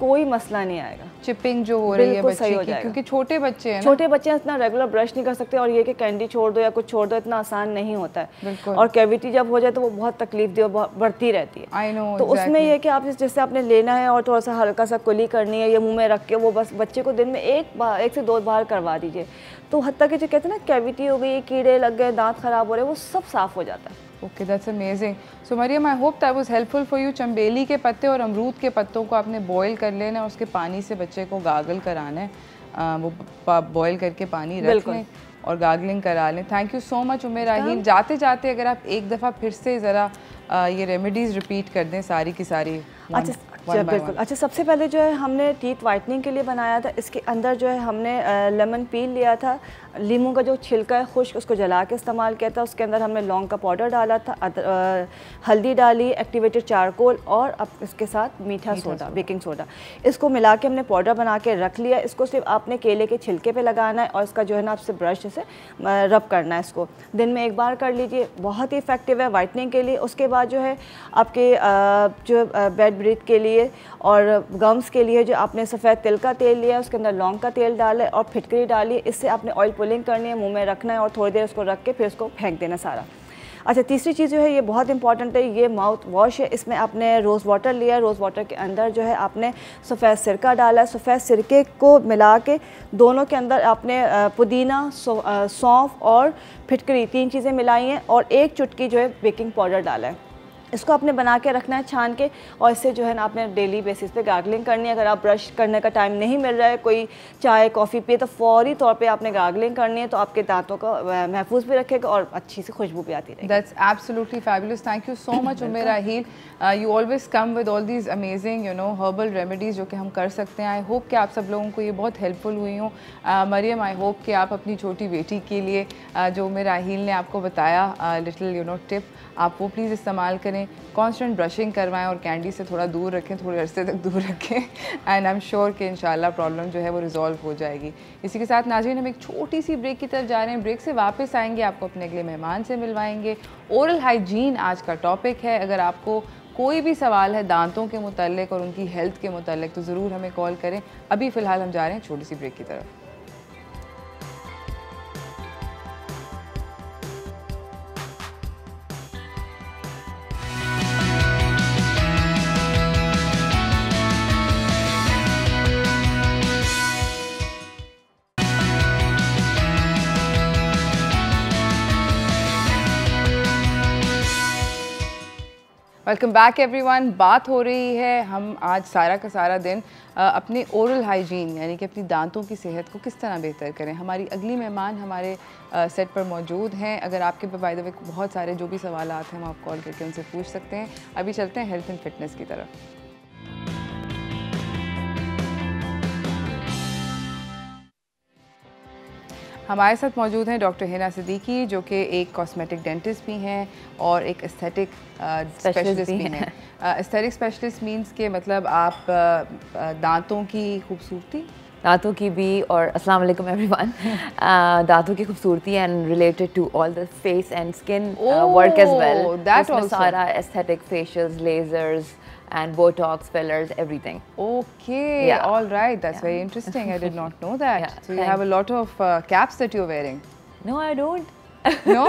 कोई मसला नहीं आएगा, चिपिंग जो हो रही है बच्चे की, क्योंकि छोटे बच्चे हैं, छोटे बच्चे इतना रेगुलर ब्रश नहीं कर सकते, और ये कि कैंडी छोड़ दो या कुछ छोड़ दो इतना आसान नहीं होता है, और कैविटी जब हो जाए तो वो बहुत तकलीफ दी और बढ़ती रहती है। I know. तो उसमें ये कि आप जैसे आपने लेना है और थोड़ा सा हल्का सा कुली करनी है, या मुंह में रख के वो बस बच्चे को दिन में 1 से 2 बार करवा दीजिए, तो हत्ता कि जो कहते हैं ना कैविटी हो गई, कीड़े लग गए, दांत खराब हो रहे, वो सब साफ हो जाता है। Okay, that's amazing. So Mariam, I hope that was helpful for you. चंबेली के पत्ते और अमरूद के पत्तों को आपने बॉईल कर लेना है, उसके पानी से बच्चे को गागल कराना है, वो बॉईल करके पानी रख लें और गागलिंग करा लें। Thank you so much Umer राहील। जाते जाते अगर आप एक दफ़ा फिर से ज़रा ये रेमेडीज़ रिपीट कर दें सारी की सारी। अच्छा, बिल्कुल। अच्छा, सबसे पहले जो है हमने टीथ वाइटनिंग के लिए बनाया था, इसके अंदर जो है हमने लेमन पील लिया था, लीमू का जो छिलका है खुश्क उसको जला के इस्तेमाल किया था, उसके अंदर हमने लौंग का पाउडर डाला था, हल्दी डाली, एक्टिवेटेड चारकोल, और अब इसके साथ मीठा सोडा, बेकिंग सोडा, इसको मिला के हमने पाउडर बना के रख लिया। इसको सिर्फ आपने केले के छिलके पे लगाना है और इसका जो है ना आपसे ब्रश से रब करना है। इसको दिन में 1 बार कर लीजिए, बहुत ही इफेक्टिव है वाइटनिंग के लिए। उसके बाद जो है आपके जो बेड ब्रीथ के लिए और गम्स के लिए जो आपने सफ़ेद तिल का तेल लिया है, उसके अंदर लौंग का तेल डालें और फिटकरी डालिए, इससे आपने ऑयल पुलिंग करनी है, मुंह में रखना है और थोड़ी देर उसको रख के फिर उसको फेंक देना सारा। अच्छा, तीसरी चीज़ जो है ये बहुत इंपॉर्टेंट है, ये माउथ वॉश है। इसमें आपने रोज़ वाटर लिया है, रोज़ वाटर के अंदर जो है आपने सफ़ेद सिरका डाला है, सफ़ेद सिरके को मिला के दोनों के अंदर आपने पुदीना, सौंफ और फिटकरी 3 चीज़ें मिलाई हैं और 1 चुटकी जो है बेकिंग पाउडर डाला है। इसको आपने बना के रखना है छान के, और इससे जो है ना आपने डेली बेसिस पे गार्गलिंग करनी है। अगर आप ब्रश करने का टाइम नहीं मिल रहा है, कोई चाय कॉफ़ी पिए, तो फौरी तौर पे आपने गार्गलिंग करनी है, तो आपके दांतों को महफूज भी रखेगा और अच्छी सी खुशबू भी आती रहेगी। That's absolutely fabulous. Thank you so much Umer Raheel. You always come with all these amazing herbal remedies जो कि हम कर सकते हैं। आई होप कि आप सब लोगों को ये बहुत हेल्पफुल हुई हों। मरियम, आई होप कि आप अपनी छोटी बेटी के लिए जो उमेर राहील ने आपको बताया लिटिल टिप, आप वो प्लीज़ इस्तेमाल करें। कॉन्स्टेंट ब्रशिंग करवाएं और कैंडी से थोड़ा दूर रखें, थोड़े अरसे तक दूर रखें, एंड आई एम श्योर कि इंशाल्लाह प्रॉब्लम जो है वो रिजॉल्व हो जाएगी। इसी के साथ नाज़रीन, हम एक छोटी सी ब्रेक की तरफ जा रहे हैं। ब्रेक से वापस आएंगे, आपको अपने अगले मेहमान से मिलवाएंगे। ओरल हाइजीन आज का टॉपिक है। अगर आपको कोई भी सवाल है दांतों के मुताल्लिक और उनकी हेल्थ के मुताल्लिक तो ज़रूर हमें कॉल करें। अभी फ़िलहाल हम जा रहे हैं छोटी सी ब्रेक की तरफ। Welcome back everyone. बात हो रही है हम आज सारा का सारा दिन अपने ओरल हाइजीन यानी कि अपनी दांतों की सेहत को किस तरह बेहतर करें। हमारी अगली मेहमान हमारे सेट पर मौजूद हैं। अगर आपके पे बाय द वे बहुत सारे जो भी सवाल हैं हम आप कॉल करके उनसे पूछ सकते हैं। अभी चलते हैं हेल्थ एंड फिटनेस की तरफ। हमारे साथ मौजूद हैं डॉक्टर हिना सिद्दीकी जो कि एक कॉस्मेटिक डेंटिस्ट भी हैं और एक एस्थेटिक स्पेशलिस्ट भी हैं। एस्थेटिक स्पेशलिस्ट मींस के मतलब आप दांतों की खूबसूरती, दांतों की भी, और अस्सलाम वालेकुम एवरीवन, दांतों की खूबसूरती and related to all the face and skin work as well. That सारा aesthetic facials, lasers and Botox, fillers, everything. Okay, yeah. All right. That's very interesting. I did not know that. Yeah. So you have a lot of caps that you're wearing. No, I don't. No?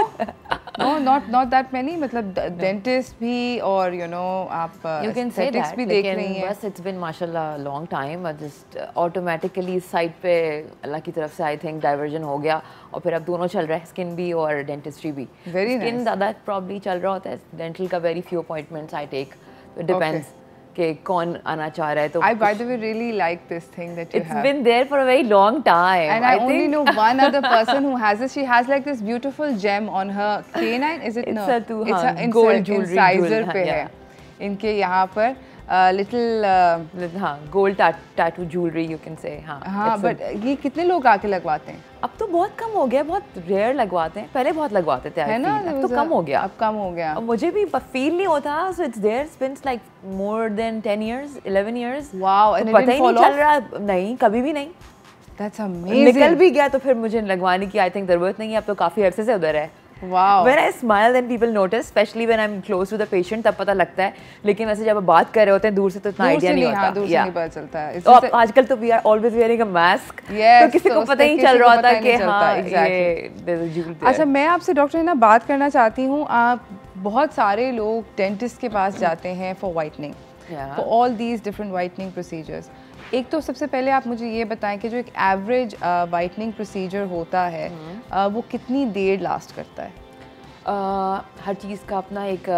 No, not that many. मतलब dentist भी और you know आप you can say that. भी देख रही हैं. बस it's been mashallah long time. Just automatically side पे अल्लाह की तरफ से I think diversion हो गया और फिर अब दोनों चल रहा है, skin भी और dentistry भी. Very nice. Skin ज़्यादा probably चल रहा होता है. Dental का very few appointments I take. It depends. कि कौन आना चाह रहा है तो I by the way really like this thing that you have. It's been there for a very long time. And I only know one other person who has this. She has like this beautiful gem on her canine. Is it no? It's a gold jewelry. Incisor पे है. इनके यहाँ पर little हाँ gold tattoo jewelry you can say हाँ. हाँ but ये कितने लोग आके लगवाते हैं? अब तो बहुत कम हो गया, बहुत रेयर लगवाते हैं, पहले बहुत लगवाते थे है ना, अब तो कम हो गया, अब कम हो गया। अब मुझे भी फील नहीं होता, so it's there since like more than 10 years, 11 years. Wow, and पता ही नहीं चल रहा, नहीं कभी भी नहीं। That's amazing. निकल भी गया तो फिर मुझे लगवाने की I think जरूरत नहीं है, अब तो काफी अरसे से उधर है। Wow. When I smile then people notice, especially when I'm close to the patient, तब पता लगता है, लेकिन वैसे जब आप बात कर रहे होते हैं दूर से तो इतना आइडिया नहीं होता। दूर से नहीं पता चलता है। और आजकल तो we are always wearing a mask, तो किसी को पता ही चल रहा था कि हाँ ये। अच्छा, मैं आपसे डॉक्टर हिना बात करना चाहती हूँ, आप बहुत सारे लोग डेंटिस्ट के पास जाते हैं for whitening, for all these different whitening procedures. एक तो सबसे पहले आप मुझे ये बताएं कि जो एक एवरेज वाइटनिंग प्रोसीजर होता है वो कितनी देर लास्ट करता है? हर चीज़ का अपना एक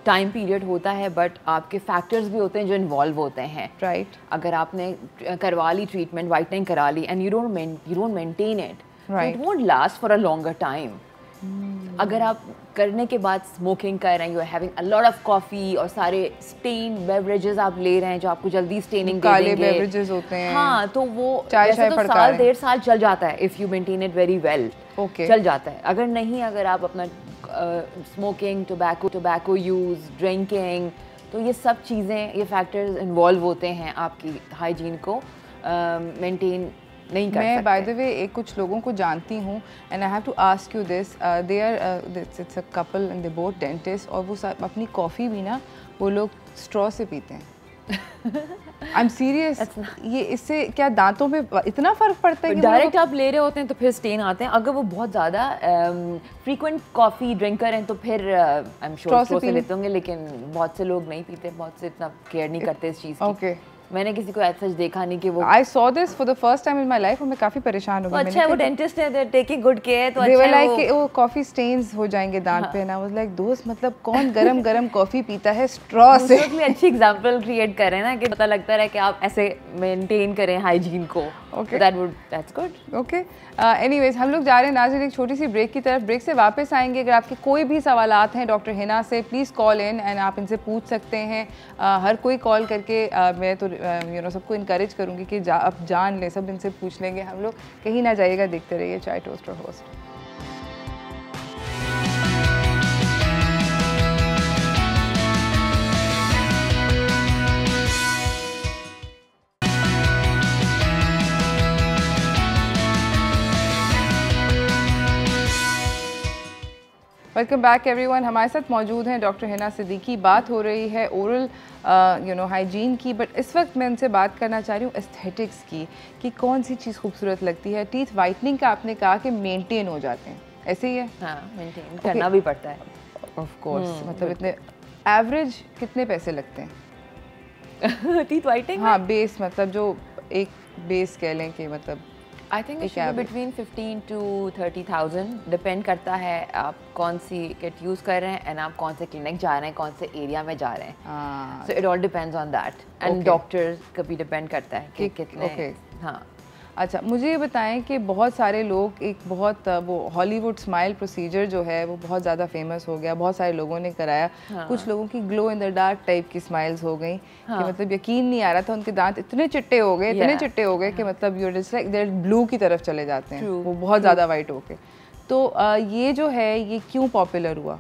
टाइम पीरियड होता है, बट आपके फैक्टर्स भी होते हैं जो इन्वॉल्व होते हैं। राइट। अगर आपने करवा ली ट्रीटमेंट, वाइटनिंग करा ली and you don't maintain it, it won't last for a longer time. अगर आप करने के बाद स्मोकिंग कर रहे हैं, you are having a lot of coffee और सारे स्टेन बेवरेजेस आप ले रहे हैं जो आपको जल्दी स्टेनिंग दे देंगे, काले बेवरेजेस होते हैं, हाँ, तो वो वैसे तो साल 1.5 साल चल जाता है if you maintain it very well, चल जाता है। अगर नहीं, अगर आप अपना स्मोकिंग, टोबैको यूज़, ड्रिंकिंग, तो ये सब चीज़ें, ये फैक्टर्स इन्वॉल्व होते हैं आपकी हाइजीन को मेंटेन नहीं कर सकते। मैं बाय द वे एक कुछ लोगों को जानती हूँ and I have to ask you this, they are it's a couple and they both dentist, और वो अपनी कॉफ़ी भी ना वो लोग स्ट्रॉ से पीते हैं। I am serious. ये इससे क्या दांतों पे इतना फ़र्क पड़ता है कि डायरेक्ट आप ले रहे होते हैं तो फिर स्टेन आते हैं। अगर वो बहुत ज़्यादा फ्रीक्वेंट कॉफ़ी ड्रिंकर हैं तो फिर आई एम श्योर स्ट्रॉ से लेते होंगे, लेकिन बहुत से लोग नहीं पीते, बहुत से इतना केयर नहीं करते इस चीज़ की। ओके, मैंने किसी को ऐसा देखा नहीं कि वो I saw this for the first time in my life और मैं काफ़ी परेशान हो गई। अच्छा है वो डेंटिस्ट है, they're taking good care, तो अच्छा है। They were like कि वो कॉफ़ी स्टेन्स हो जाएंगे दांत पे ना। I was like दोस्त मतलब कौन गरम कॉफ़ी पीता है स्ट्रॉ से? दूसरों के लिए अच्छी एग्जांपल क्रिएट कर रहे हैं ना कि पता लगता है कि आप ऐसे मेंटेन करें हाइजीन को। Okay. That's good. Okay. Anyways, हम लोग जा रहे हैं नाज़रीन एक छोटी सी ब्रेक की तरफ। ब्रेक से वापस आएंगे। अगर आपके कोई भी सवालात हैं डॉक्टर हिना से, प्लीज़ कॉल इन एंड आप इनसे पूछ सकते हैं। हर कोई कॉल करके मैं तो यू नो सबको इनकरेज करूँगी कि आप जान लें, सब इनसे पूछ लेंगे हम लोग। कहीं ना जाइएगा, देखते रहिए चाय टोस्ट और होस्ट। Welcome back everyone. हमारे साथ मौजूद हैं डॉक्टर हिना सिद्दीकी। बात हो रही है ओरल यू नो हाइजीन की, बट इस वक्त मैं उनसे बात करना चाह रही हूँ एस्थेटिक्स की, कि कौन सी चीज़ खूबसूरत लगती है। टीथ वाइटनिंग का आपने कहा कि मेंटेन हो जाते हैं, ऐसे ही है? हाँ, मेंटेन करना भी पड़ता है ऑफ कोर्स। मतलब इतने एवरेज कितने पैसे लगते हैं टीथ वाइटनिंग? हाँ, बेस मतलब जो एक बेस कह लें कि मतलब I think it should be between 15 to 30,000, depend करता है आप कौन सी किट यूज़ कर रहे हैं एंड आप कौन से क्लिनिक जा रहे हैं, कौन से एरिया में जा रहे हैं. So it all depends on that and doctors का भी डिपेंड करता है कि कितने. हाँ. अच्छा, मुझे ये बताएं कि बहुत सारे लोग एक बहुत वो हॉलीवुड स्माइल प्रोसीजर जो है वो बहुत ज़्यादा फेमस हो गया, बहुत सारे लोगों ने कराया. कुछ लोगों की glow in the dark type की स्माइल्स हो गई कि मतलब यकीन नहीं आ रहा था, उनके दांत इतने चिट्टे हो गए, इतने चिट्टे हो गए कि मतलब you're just like there blue की तरफ चले जाते हैं, वो बहुत ज़्यादा वाइट होके. तो ये जो है ये क्यों पॉपुलर हुआ?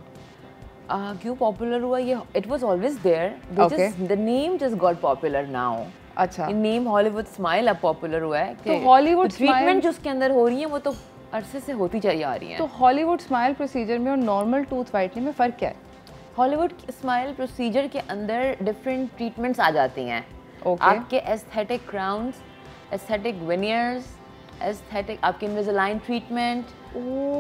क्यों पॉपुलर हुआ ये? It was always there, the name just got popular now. अच्छा, नेम हॉलीवुड स्माइल अब पॉपुलर हुआ है. तो हॉलीवुड ट्रीटमेंट जो उसके अंदर हो रही है वो तो अरसे से होती चली आ रही है. तो हॉलीवुड स्माइल प्रोसीजर में और नॉर्मल टूथ वाइटनिंग में फ़र्क क्या है? हॉलीवुड स्माइल प्रोसीजर के अंदर डिफरेंट ट्रीटमेंट्स आ जाती हैं. आपके aesthetic crowns, aesthetic veneers, aesthetic आपके इनविजिलाइन ट्रीटमेंट,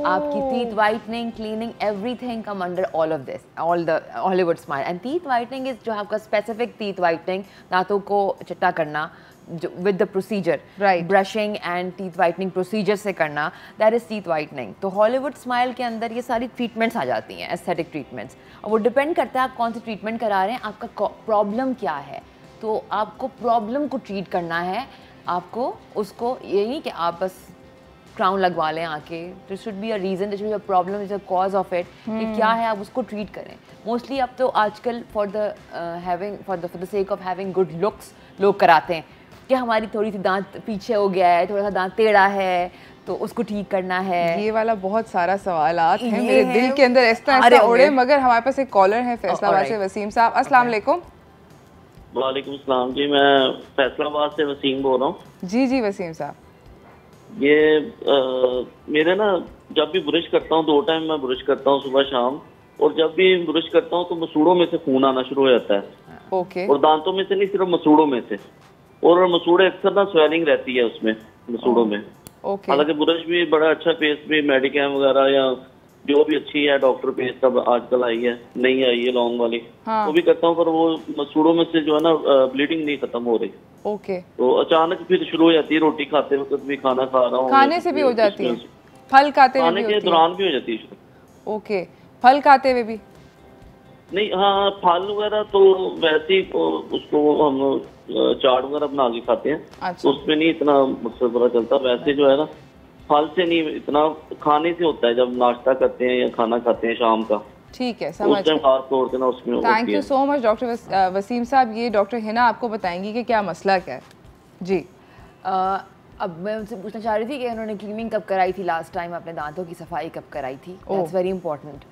आपकी teeth whitening, cleaning, everything come under all of this, all the Hollywood smile. And teeth whitening is जो आपका स्पेसिफिक टीथ वाइटनिंग, दांतों को चिट्टा करना with the procedure, brushing and teeth whitening procedure से करना, दैट इज टीथ वाइटनिंग. तो Hollywood smile के अंदर ये सारी ट्रीटमेंट्स आ जाती हैं, एस्थेटिक ट्रीटमेंट्स. और वो डिपेंड करता है आप कौन सी ट्रीटमेंट करा रहे हैं, आपका प्रॉब्लम क्या है. तो आपको प्रॉब्लम को ट्रीट करना है, आपको उसको ये नहीं कि आप बस क्राउन लगवा लें आके. There should be a reason, there should be a problem, is a cause of it, कि क्या है, आप उसको ट्रीट करें. मोस्टली अब तो आजकल for the sake of having good looks लोग कराते हैं कि हमारी थोड़ी सी दांत पीछे हो गया है, थोड़ा सा दांत टेढ़ा है, तो उसको ठीक करना है. ये वाला बहुत सारा सवालात हैं मेरे दिल के अंदर इस तरह उड़े. मगर हमारे पास एक कॉलर है फैसलाबाद से, वसीम साहब. अस्सलाम वालेकुम. वालेकुम सलाम जी, मैं फैसलाबाद से वसीम बोल रहा हूँ. जी जी वसीम साहब. ये मेरे ना जब भी ब्रश करता हूँ, 2 टाइम मैं ब्रश करता हूँ, सुबह शाम. और जब भी ब्रश करता हूँ तो मसूड़ों में से खून आना शुरू हो जाता है. ओके. और दांतों में से नहीं, सिर्फ मसूड़ों में से. और मसूड़े अक्सर ना स्वेलिंग रहती है उसमें, मसूड़ों में. हालांकि ब्रश भी बड़ा अच्छा, पेस्ट भी मेडिकैम वगैरह या जो भी अच्छी है डॉक्टर पेस्ट अब आजकल आई है, नहीं आई है लॉन्ग वाली, वो भी करता हूँ. पर वो मसूड़ों में से जो है ना ब्लीडिंग नहीं खत्म हो रही. ओके. तो अचानक फिर शुरू हो जाती है, रोटी खाते वक्त भी, खाना खा रहा हूँ, खाने से भी हो जाती है, फल खाते हुए खाने के दौरान भी हो जाती है. ओके. फल खाते हुए भी नहीं? हाँ, फल वगैरह तो वैसे ही उसको हम चाट वगैरह बना के खाते हैं. अच्छा. तो उसमें नहीं इतना मकसद पता चलता. वैसे जो है ना फल से नहीं, इतना खाने से होता है, जब नाश्ता करते हैं या खाना खाते हैं शाम का. ठीक है, समझ गए. खास तौर पे ना उसमें. Thank you so much doctor Waseem sahab. ये डॉक्टर हिना आपको बताएंगी कि क्या मसला क्या है. जी. अब मैं उनसे पूछना चाह रही थी कि उन्होंने क्लीनिंग कब कराई थी लास्ट टाइम, अपने दांतों की सफाई कब कराई थी. That's very important.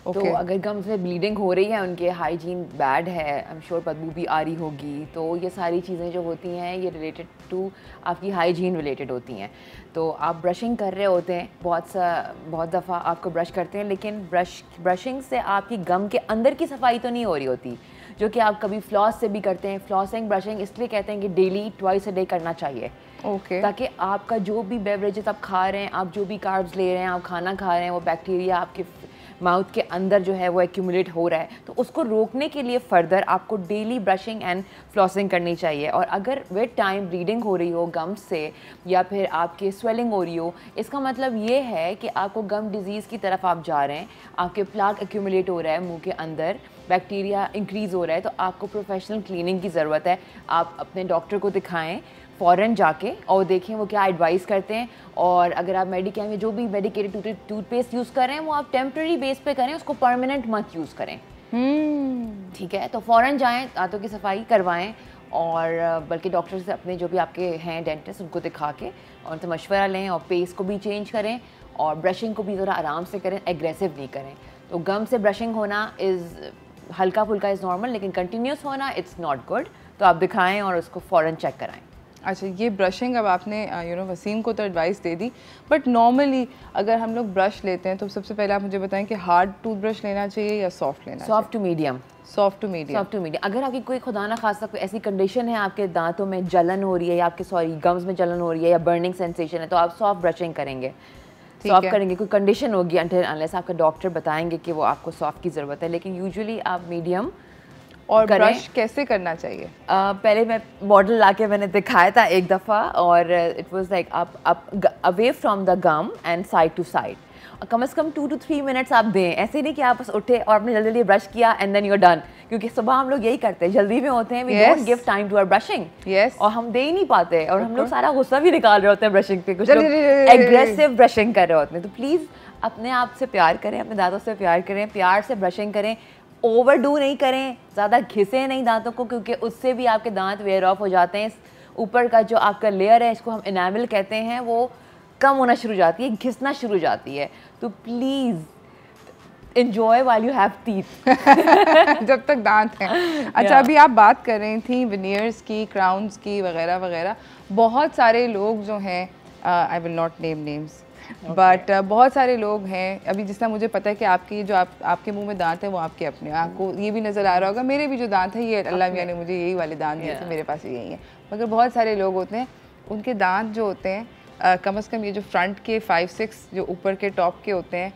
तो अगर गम्स में ब्लीडिंग हो रही है, उनके हाइजीन बैड है, आई एम श्योर बदबू भी आ रही होगी, तो ये सारी चीज़ें जो होती हैं ये रिलेटेड टू आपकी हाइजीन रिलेटेड होती हैं. तो आप ब्रशिंग कर रहे होते हैं, बहुत दफ़ा आपको ब्रश करते हैं, लेकिन ब्रशिंग से आपकी गम के अंदर की सफाई तो नहीं हो रही होती, जो कि आप कभी फ्लॉस से भी करते हैं. फ्लॉसिंग ब्रशिंग इसलिए कहते हैं कि डेली ट्वाइस अ डे करना चाहिए. ओके. ताकि आपका जो भी बेवरेजेस आप खा रहे हैं, आप जो भी कार्ब्स ले रहे हैं, आप खाना खा रहे हैं, वो बैक्टीरिया आपके माउथ के अंदर जो है वो एक्यूमुलेट हो रहा है, तो उसको रोकने के लिए फर्दर आपको डेली ब्रशिंग एंड फ्लॉसिंग करनी चाहिए. और अगर विद टाइम ब्लीडिंग हो रही हो गम्स से या फिर आपके स्वेलिंग हो रही हो, इसका मतलब ये है कि आपको गम डिजीज़ की तरफ आप जा रहे हैं, आपके प्लाक एक्यूमुलेट हो रहा है मुंह के अंदर, बैक्टीरिया इंक्रीज़ हो रहा है, तो आपको प्रोफेशनल क्लीनिंग की ज़रूरत है. आप अपने डॉक्टर को दिखाएं फ़ौरन जाके और देखें वो क्या एडवाइस करते हैं. और अगर आप मेडिकेम में जो भी मेडिकेटेड टूथपेस्ट यूज़ कर रहे हैं वो आप टेम्प्रेरी बेस पे करें, उसको परमानेंट मत यूज़ करें. ठीक है. तो फ़ौरन जाएं, दांतों की सफाई करवाएं, और बल्कि डॉक्टर से अपने जो भी आपके हैं डेंटिस्ट उनको दिखा के और उनसे मशवरा लें, और पेस्ट को भी चेंज करें, और ब्रशिंग को भी ज़रा आराम से करें, एग्रेसिव नहीं करें. तो गम से ब्रशिंग होना इज़ हल्का फुल्का इज़ नॉर्मल, लेकिन कंटिन्यूस होना इट्स नॉट गुड. तो आप दिखाएं और उसको फ़ौरन चेक कराएं. अच्छा, ये ब्रशिंग अब आपने वसीम को तो advice they the, but normally अगर हम लोग ब्रश लेते हैं तो सबसे पहले आप मुझे बताएं कि हार्ड टूथब्रश लेना चाहिए या सॉफ्ट लेना चाहिए? Soft to medium. Soft to medium. Soft to medium. अगर आपकी कोई खुदा ना खासा कोई ऐसी कंडीशन है, आपके दांतों में जलन हो रही है या आपके गम्स में जलन हो रही है या बर्निंग सेंसेशन है, तो आप सॉफ्ट ब्रशिंग करेंगे, सॉफ्ट करेंगे. कोई कंडीशन होगी अनलेस आपका डॉक्टर बताएंगे कि वो आपको सॉफ्ट की ज़रूरत है, लेकिन यूजुअली आप मीडियम और ब्रश कैसे करना चाहिए? पहले मैं मॉडल लाके मैंने दिखाया था एक दफ़ा, और इट वाज लाइक आप away from the gum and side to side, कम से कम 2 to 3 मिनट्स आप दें। ऐसे नहीं कि आप बस उठे और आपने जल्दी जल्दी ब्रश किया and then you are done, क्योंकि सुबह हम लोग यही करते हैं, जल्दी में होते हैं, we don't give time to our brushing, और हम दे ही नहीं पाते, और हम लोग सारा गुस्सा भी निकाल रहे होते हैं ब्रशिंग पे, कुछ लोग एग्रेसिव ब्रशिंग कर रहे होते हैं। तो प्लीज़ अपने आप से प्यार करें, अपने दांतों से प्यार करें, प्यार से ब्रशिंग करें, ओवरडू नहीं करें, ज़्यादा घिसे नहीं दांतों को, क्योंकि उससे भी आपके दांत वेयर ऑफ हो जाते हैं। ऊपर का जो आपका लेयर है, इसको हम एनामल कहते हैं, वो कम होना शुरू हो जाती है, घिसना शुरू हो जाती है। तो please enjoy while you have teeth जब तक दांत हैं। अच्छा, अभी आप बात कर रही थी विनियर्स की, क्राउन्स की वगैरह वगैरह। बहुत सारे लोग जो हैं, I will not name names, but बहुत सारे लोग हैं, अभी जिस तरह मुझे पता है कि आपकी जो आपके मुंह में दांत है वो आपके अपने, आपको ये भी नज़र आ रहा होगा, मेरे भी जो दांत है ये अल्लाह मियां ने मुझे यही वाले दांत दिए थे, मेरे पास यही है। मगर बहुत सारे लोग होते हैं, उनके दांत जो होते हैं कम से कम ये जो फ्रंट के 5-6 जो ऊपर के टॉप के होते हैं,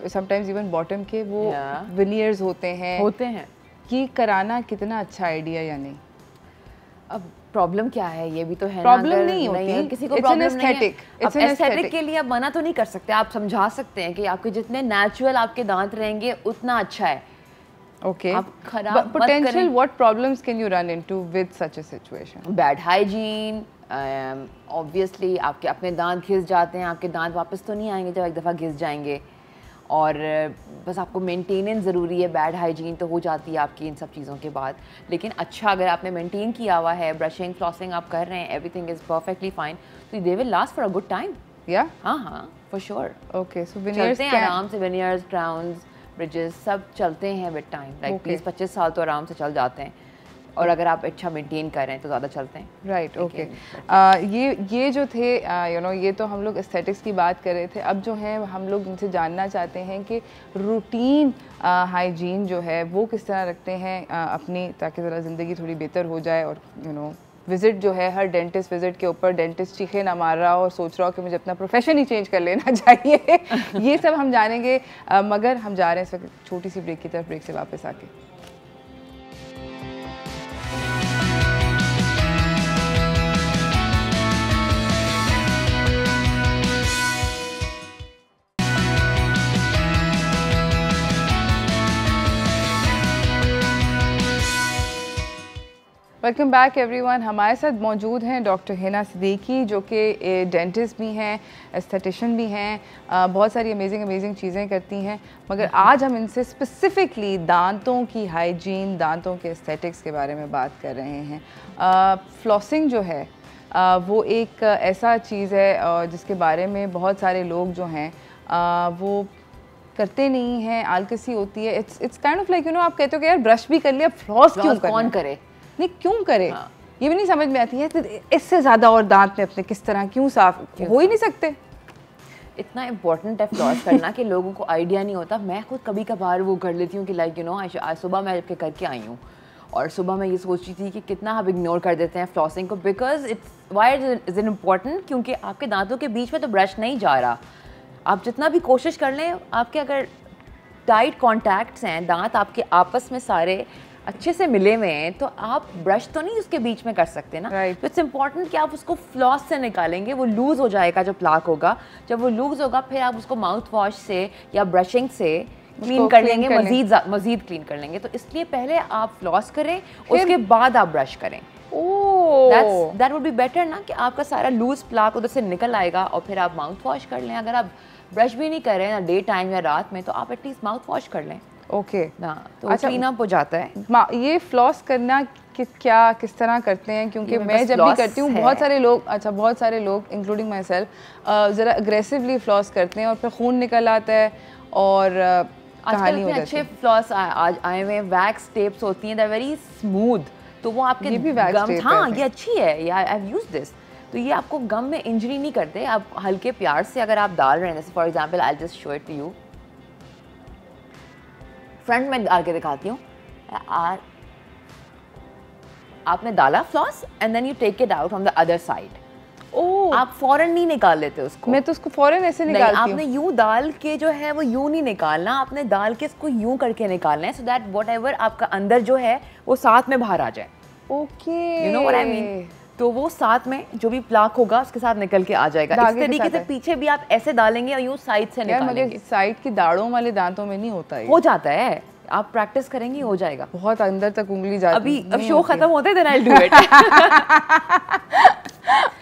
समटाइम्स इवन बॉटम के, वो विनियर्स होते हैं। ये कराना कितना अच्छा आइडिया या नहीं? अब प्रॉब्लम क्या है, ये भी तो है प्रॉब्लम नहीं होती है, किसी को प्रॉब्लम नहीं है। अब एस्थेटिक के लिए आप मना तो नहीं कर सकते, आप समझा सकते हैं कि आपके जितने नेचुरल आपके दांत रहेंगे उतना अच्छा है। Okay. आप खराब potential what problems can you run into with such a situation? Bad hygiene, obviously आपके अपने दांत घिस जाते हैं, आपके दांत वापस तो नहीं आएंगे जब एक दफ़ा घिस जाएंगे, और बस आपको मेंटेनेंस ज़रूरी है। बैड हाइजीन तो हो जाती है आपकी इन सब चीज़ों के बाद, लेकिन अच्छा अगर आपने मेंटेन किया हुआ है, ब्रशिंग फ्लॉसिंग आप कर रहे हैं, एवरीथिंग इज़ परफेक्टली फाइन, तो they will last for a good time. या हाँ for sure. Okay, so veneers चलते हैं आराम से, विनियर्स, क्राउन्स, ब्रिजेस सब चलते हैं विद टाइम, लाइक 20-25 साल तो आराम से चल जाते हैं, और अगर आप अच्छा मेंटेन कर रहे हैं तो ज़्यादा चलते हैं। Right, okay. ये जो थे ये तो हम लोग एस्थेटिक्स की बात कर रहे थे। अब जो है हम लोग इनसे जानना चाहते हैं कि रूटीन हाइजीन जो है वो किस तरह रखते हैं अपनी, ताकि ज़रा ज़िंदगी थोड़ी बेहतर हो जाए, और विज़िट जो है, हर डेंटिस्ट विज़िट के ऊपर डेंटिस्ट चीखे ना मार रहा हो और सोच रहा हो कि मुझे अपना प्रोफेशन ही चेंज कर लेना चाहिए। ये सब हम जानेंगे, मगर हम जा रहे हैं इस वक्त छोटी सी ब्रेक की तरफ, ब्रेक से वापस आके। Welcome back everyone. हमारे साथ मौजूद हैं डॉक्टर हिना सिद्दीकी, जो कि डेंटिस्ट भी हैं, एस्थेटिशियन भी हैं, बहुत सारी अमेजिंग चीज़ें करती हैं। मगर आज हम इनसे स्पेसिफ़िकली दांतों की हाइजीन, दांतों के एस्थेटिक्स के बारे में बात कर रहे हैं। फ्लॉसिंग जो है वो एक ऐसा चीज़ है जिसके बारे में बहुत सारे लोग जो हैं वो करते नहीं हैं, आलकसी होती है। इट्स काइंड ऑफ लाइक आप कहते हो कि यार ब्रश भी कर लिया, फ्लॉस क्यों कौन करे, नहीं क्यों करे, ये भी नहीं समझ में आती है। तो इससे ज़्यादा और दांत में अपने किस तरह क्यों साफ हो ही नहीं सकते। इतना इम्पोर्टेंट है फ्लॉस करना कि लोगों को आइडिया नहीं होता। मैं खुद कभी कभार वो कर लेती हूँ कि लाइक आज सुबह मैं करके आई हूँ, और सुबह मैं ये सोच रही थी कि कितना हम इग्नोर कर देते हैं फ्लॉसिंग को, because why is it important, क्योंकि आपके दांतों के बीच में तो ब्रश नहीं जा रहा। आप जितना भी कोशिश कर लें, आपके अगर टाइट कॉन्टैक्ट्स हैं, दांत आपके आपस में सारे अच्छे से मिले हुए हैं, तो आप ब्रश तो नहीं उसके बीच में कर सकते ना। तो इट्स इम्पॉर्टेंट कि आप उसको फ्लॉस से निकालेंगे, वो लूज़ हो जाएगा जो प्लाक होगा। जब वो लूज़ होगा फिर आप उसको माउथ वॉश से या ब्रशिंग से क्लीन कर लेंगे, मज़ीद क्लीन कर लेंगे। तो इसलिए पहले आप फ्लॉस करें, उसके बाद आप ब्रश करें। दैट वुड बी बेटर ना, कि आपका सारा लूज प्लाक उधर से निकल आएगा, और फिर आप माउथ वॉश कर लें। अगर आप ब्रश भी नहीं कर रहे हैं ना डे टाइम या रात में, तो आप एटलीस्ट माउथ वॉश कर लें। ओके ना, तो अच्छा क्लीन अप हो जाता है। ये फ्लॉस करना किस तरह करते हैं? क्योंकि मैं जब भी करती हूँ, बहुत सारे लोग इंक्लूडिंग माई सेल्फ ज़रा अग्रेसिवली फ्लॉस करते हैं और फिर खून निकल आता है और कहानी हो जाती है। अच्छे फ्लॉस आए हुए वैक्स टेप्स होती हैं, दे वेरी स्मूथ, तो वो आपके ये भी वैक्स टेप, हाँ ये अच्छी है, या आई हैव यूज्ड दिस, तो ये आपको गम में इंजरी नहीं करते। आप हल्के प्यार से अगर आप डाल रहे हैं, जैसे for example I just show it to you, front में डाल के दिखाती हूँ। आपने डाला floss and then you take it out from the other side. आप फौरन नहीं निकाल लेते उसको। मैं तो उसको फौरन ऐसे निकालती हूँ। आपने यूं दाल के जो है वो यूं नहीं निकालना, आपने दाल के इसको यूं करके निकालना है, सो दैट व्हाटएवर आपका अंदर जो है वो साथ में बाहर आ जाए। Okay, you know what I mean. तो वो साथ में जो भी प्लाक होगा उसके साथ निकल के आ जाएगा। इस तरीके से पीछे भी आप ऐसे डालेंगे और यूं साइड से निकालेंगे। मुझे साइड की दाढ़ों वाले दांतों में नहीं होता है। हो जाता है, आप प्रैक्टिस करेंगे हो जाएगा। बहुत अंदर तक उंगली जाती अब शो खत्म होते then I will do it.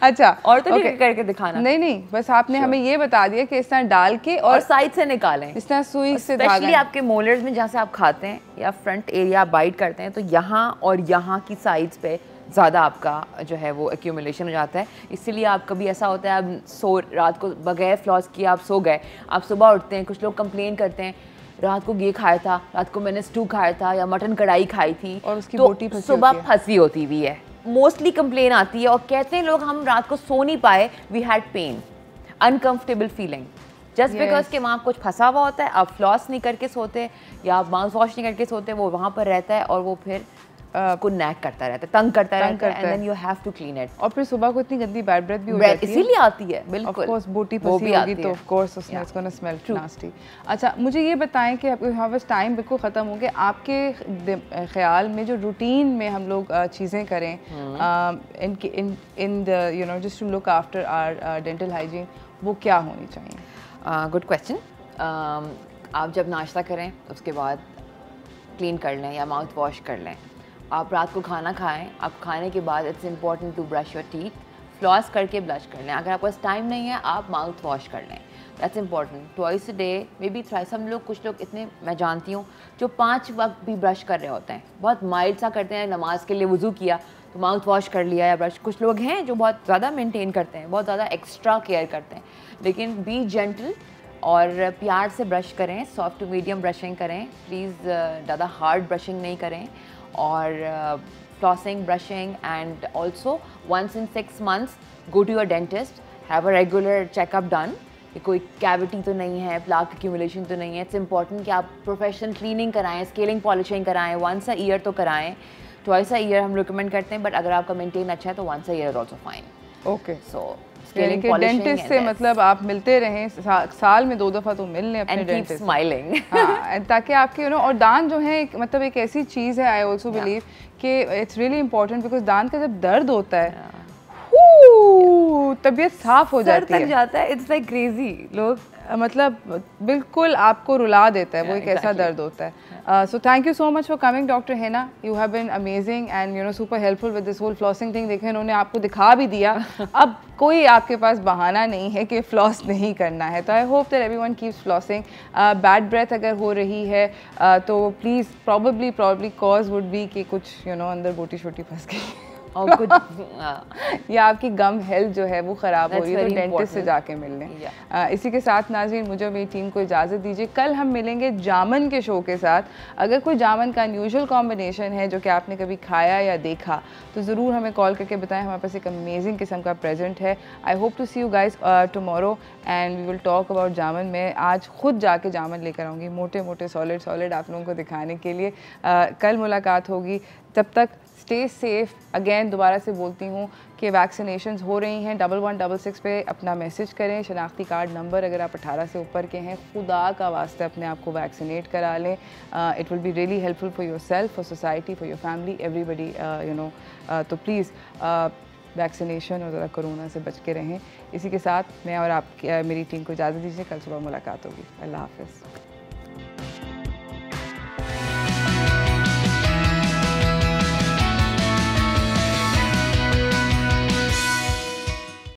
अच्छा, और तो नहीं करके दिखाना। नहीं, बस आपने हमें ये बता दिया कि इस तरह डाल के और साइड से निकालें, इस तरह सुई से धागा। स्पेशली आपके मोलर्स में जहाँ से आप खाते हैं या फ्रंट एरिया बाइट करते हैं, तो यहाँ और यहाँ की साइड्स पे ज़्यादा आपका जो है वो एक्यूमुलेशन हो जाता है। इसीलिए आप कभी ऐसा होता है आप रात को बगैर फ्लॉस किए आप सो गए, आप सुबह उठते हैं, कुछ लोग कंप्लेन करते हैं रात को ये खाया था, रात को मैंने स्टू खाया था या मटन कढ़ाई खाई थी और उसकी बोटी तो सुबह फंसी होती हुई है। मोस्टली कंप्लेन आती है और कहते हैं लोग हम रात को सो नहीं पाए, we had pain, uncomfortable feeling, just because कि वहाँ कुछ फंसा हुआ होता है। आप फ्लॉस नहीं करके सोते या आप माउथ वॉश नहीं करके सोते, वो वहाँ पर रहता है और वो फिर को नैक करता रहता है, तंग करता रहता है, and then you have to clean it. और फिर सुबह को इतनी गंदी बैड ब्रेथ भी हो जाती है, इसीलिए आती है। बिल्कुल, ऑफ कोर्स बोटी फंसी होगी तो ऑफ कोर्स उसमें इट्स गोना स्मेल नास्टी। अच्छा, मुझे ये बताएं कि यहाँ बस टाइम बिल्कुल ख़त्म हो गया, आपके ख्याल में जो रूटीन में हम लोग चीज़ें करें in the you know just to look after our dental hygiene, वो क्या होनी चाहिए? Good question. आप जब नाश्ता करें उसके बाद क्लीन कर लें या माउथ वॉश कर लें। आप रात को खाना खाएं, आप खाने के बाद it's important to brush your teeth, floss करके ब्रश कर लें। अगर आपके पास टाइम नहीं है आप माउथ वॉश कर लें, that's important. Twice a day, may be thrice. हम लोग कुछ लोग इतने, मैं जानती हूँ जो 5 वक्त भी ब्रश कर रहे होते हैं, बहुत माइल्ड सा करते हैं, नमाज के लिए वज़ू किया तो माउथ वॉश कर लिया या ब्रश। कुछ लोग हैं जो बहुत ज़्यादा मेंटेन करते हैं, बहुत ज़्यादा एक्स्ट्रा केयर करते हैं। लेकिन बी जेंटल और प्यार से ब्रश करें, सॉफ्ट टू मीडियम ब्रशिंग करें प्लीज़, ज़्यादा हार्ड ब्रशिंग नहीं करें। और flossing, brushing, and also once in 6 months go to your dentist, have a regular checkup done कि कोई कैविटी तो नहीं है, प्लाक एक्यूमुलेशन तो नहीं है। इट्स इम्पॉर्टेंट कि आप प्रोफेशनल क्लीनिंग कराएं, स्केलिंग पॉलिशिंग कराएं, once a year तो कराएं, twice a year हम रिकमेंड करते हैं, बट अगर आपका मेंटेन अच्छा है तो once a year is also fine. Okay, so dentist से मतलब आप मिलते रहें, साल में 2 दफ़ा तो मिल लें अपने डेंटिस्ट, स्माइलिंग। हाँ, ताकि आपके यू नो, और दांत जो है मतलब एक ऐसी चीज़ है, आई ऑल्सो बिलीव कि इट्स रियली इंपॉर्टेंट, बिकॉज दांत का जब दर्द होता है तबीयत साफ हो जाती है, जाता है, इट्स लाइक क्रेजी। लोग मतलब बिल्कुल आपको रुला देता है, वो एक ऐसा दर्द होता है। So thank you so much for coming, Dr. Hena. You have been amazing and you know super helpful with this whole flossing thing. देखें, उन्होंने आपको दिखा भी दिया, अब कोई आपके पास बहाना नहीं है कि फ्लॉस नहीं करना है। तो I hope that everyone keeps flossing. Bad breath अगर हो रही है तो please probably cause would be कि कुछ you know अंदर बोटी छोटी फंस गई और कुछ या आपकी गम हेल्थ जो है वो ख़राब हो रही है, तो डेंटिस्ट से जाके मिल लें। इसी के साथ नाज़रीन, मुझे मेरी टीम को इजाज़त दीजिए। कल हम मिलेंगे जामन के शो के साथ। अगर कोई जामन का अनयूजुअल कॉम्बिनेशन है जो कि आपने कभी खाया या देखा तो ज़रूर हमें कॉल करके बताएं। हमारे पास एक अमेजिंग किस्म का प्रेजेंट है। I hope to see you guys tomorrow and we will talk about jamun. मैं आज खुद जाके जामन लेकर आऊँगी, मोटे मोटे सॉलिड आप लोगों को दिखाने के लिए। कल मुलाकात होगी, तब तक स्टे सेफ। अगेन दोबारा से बोलती हूँ कि वैक्सीनेशंस हो रही हैं। 1166 पे अपना मैसेज करें, शनाख्ती कार्ड नंबर अगर आप 18 से ऊपर के हैं, खुदा का वास्ते अपने आप को वैक्सीनेट करा लें। It will be really helpful for your self, for society, for your family, everybody you know. तो प्लीज़ वैक्सीनेशन और ज़रा कोरोना से बच के रहें। इसी के साथ मैं और आप मेरी टीम को इजाज़त दीजिए। कल सुबह मुलाकात होगी। अल्लाह हाफ़िज़।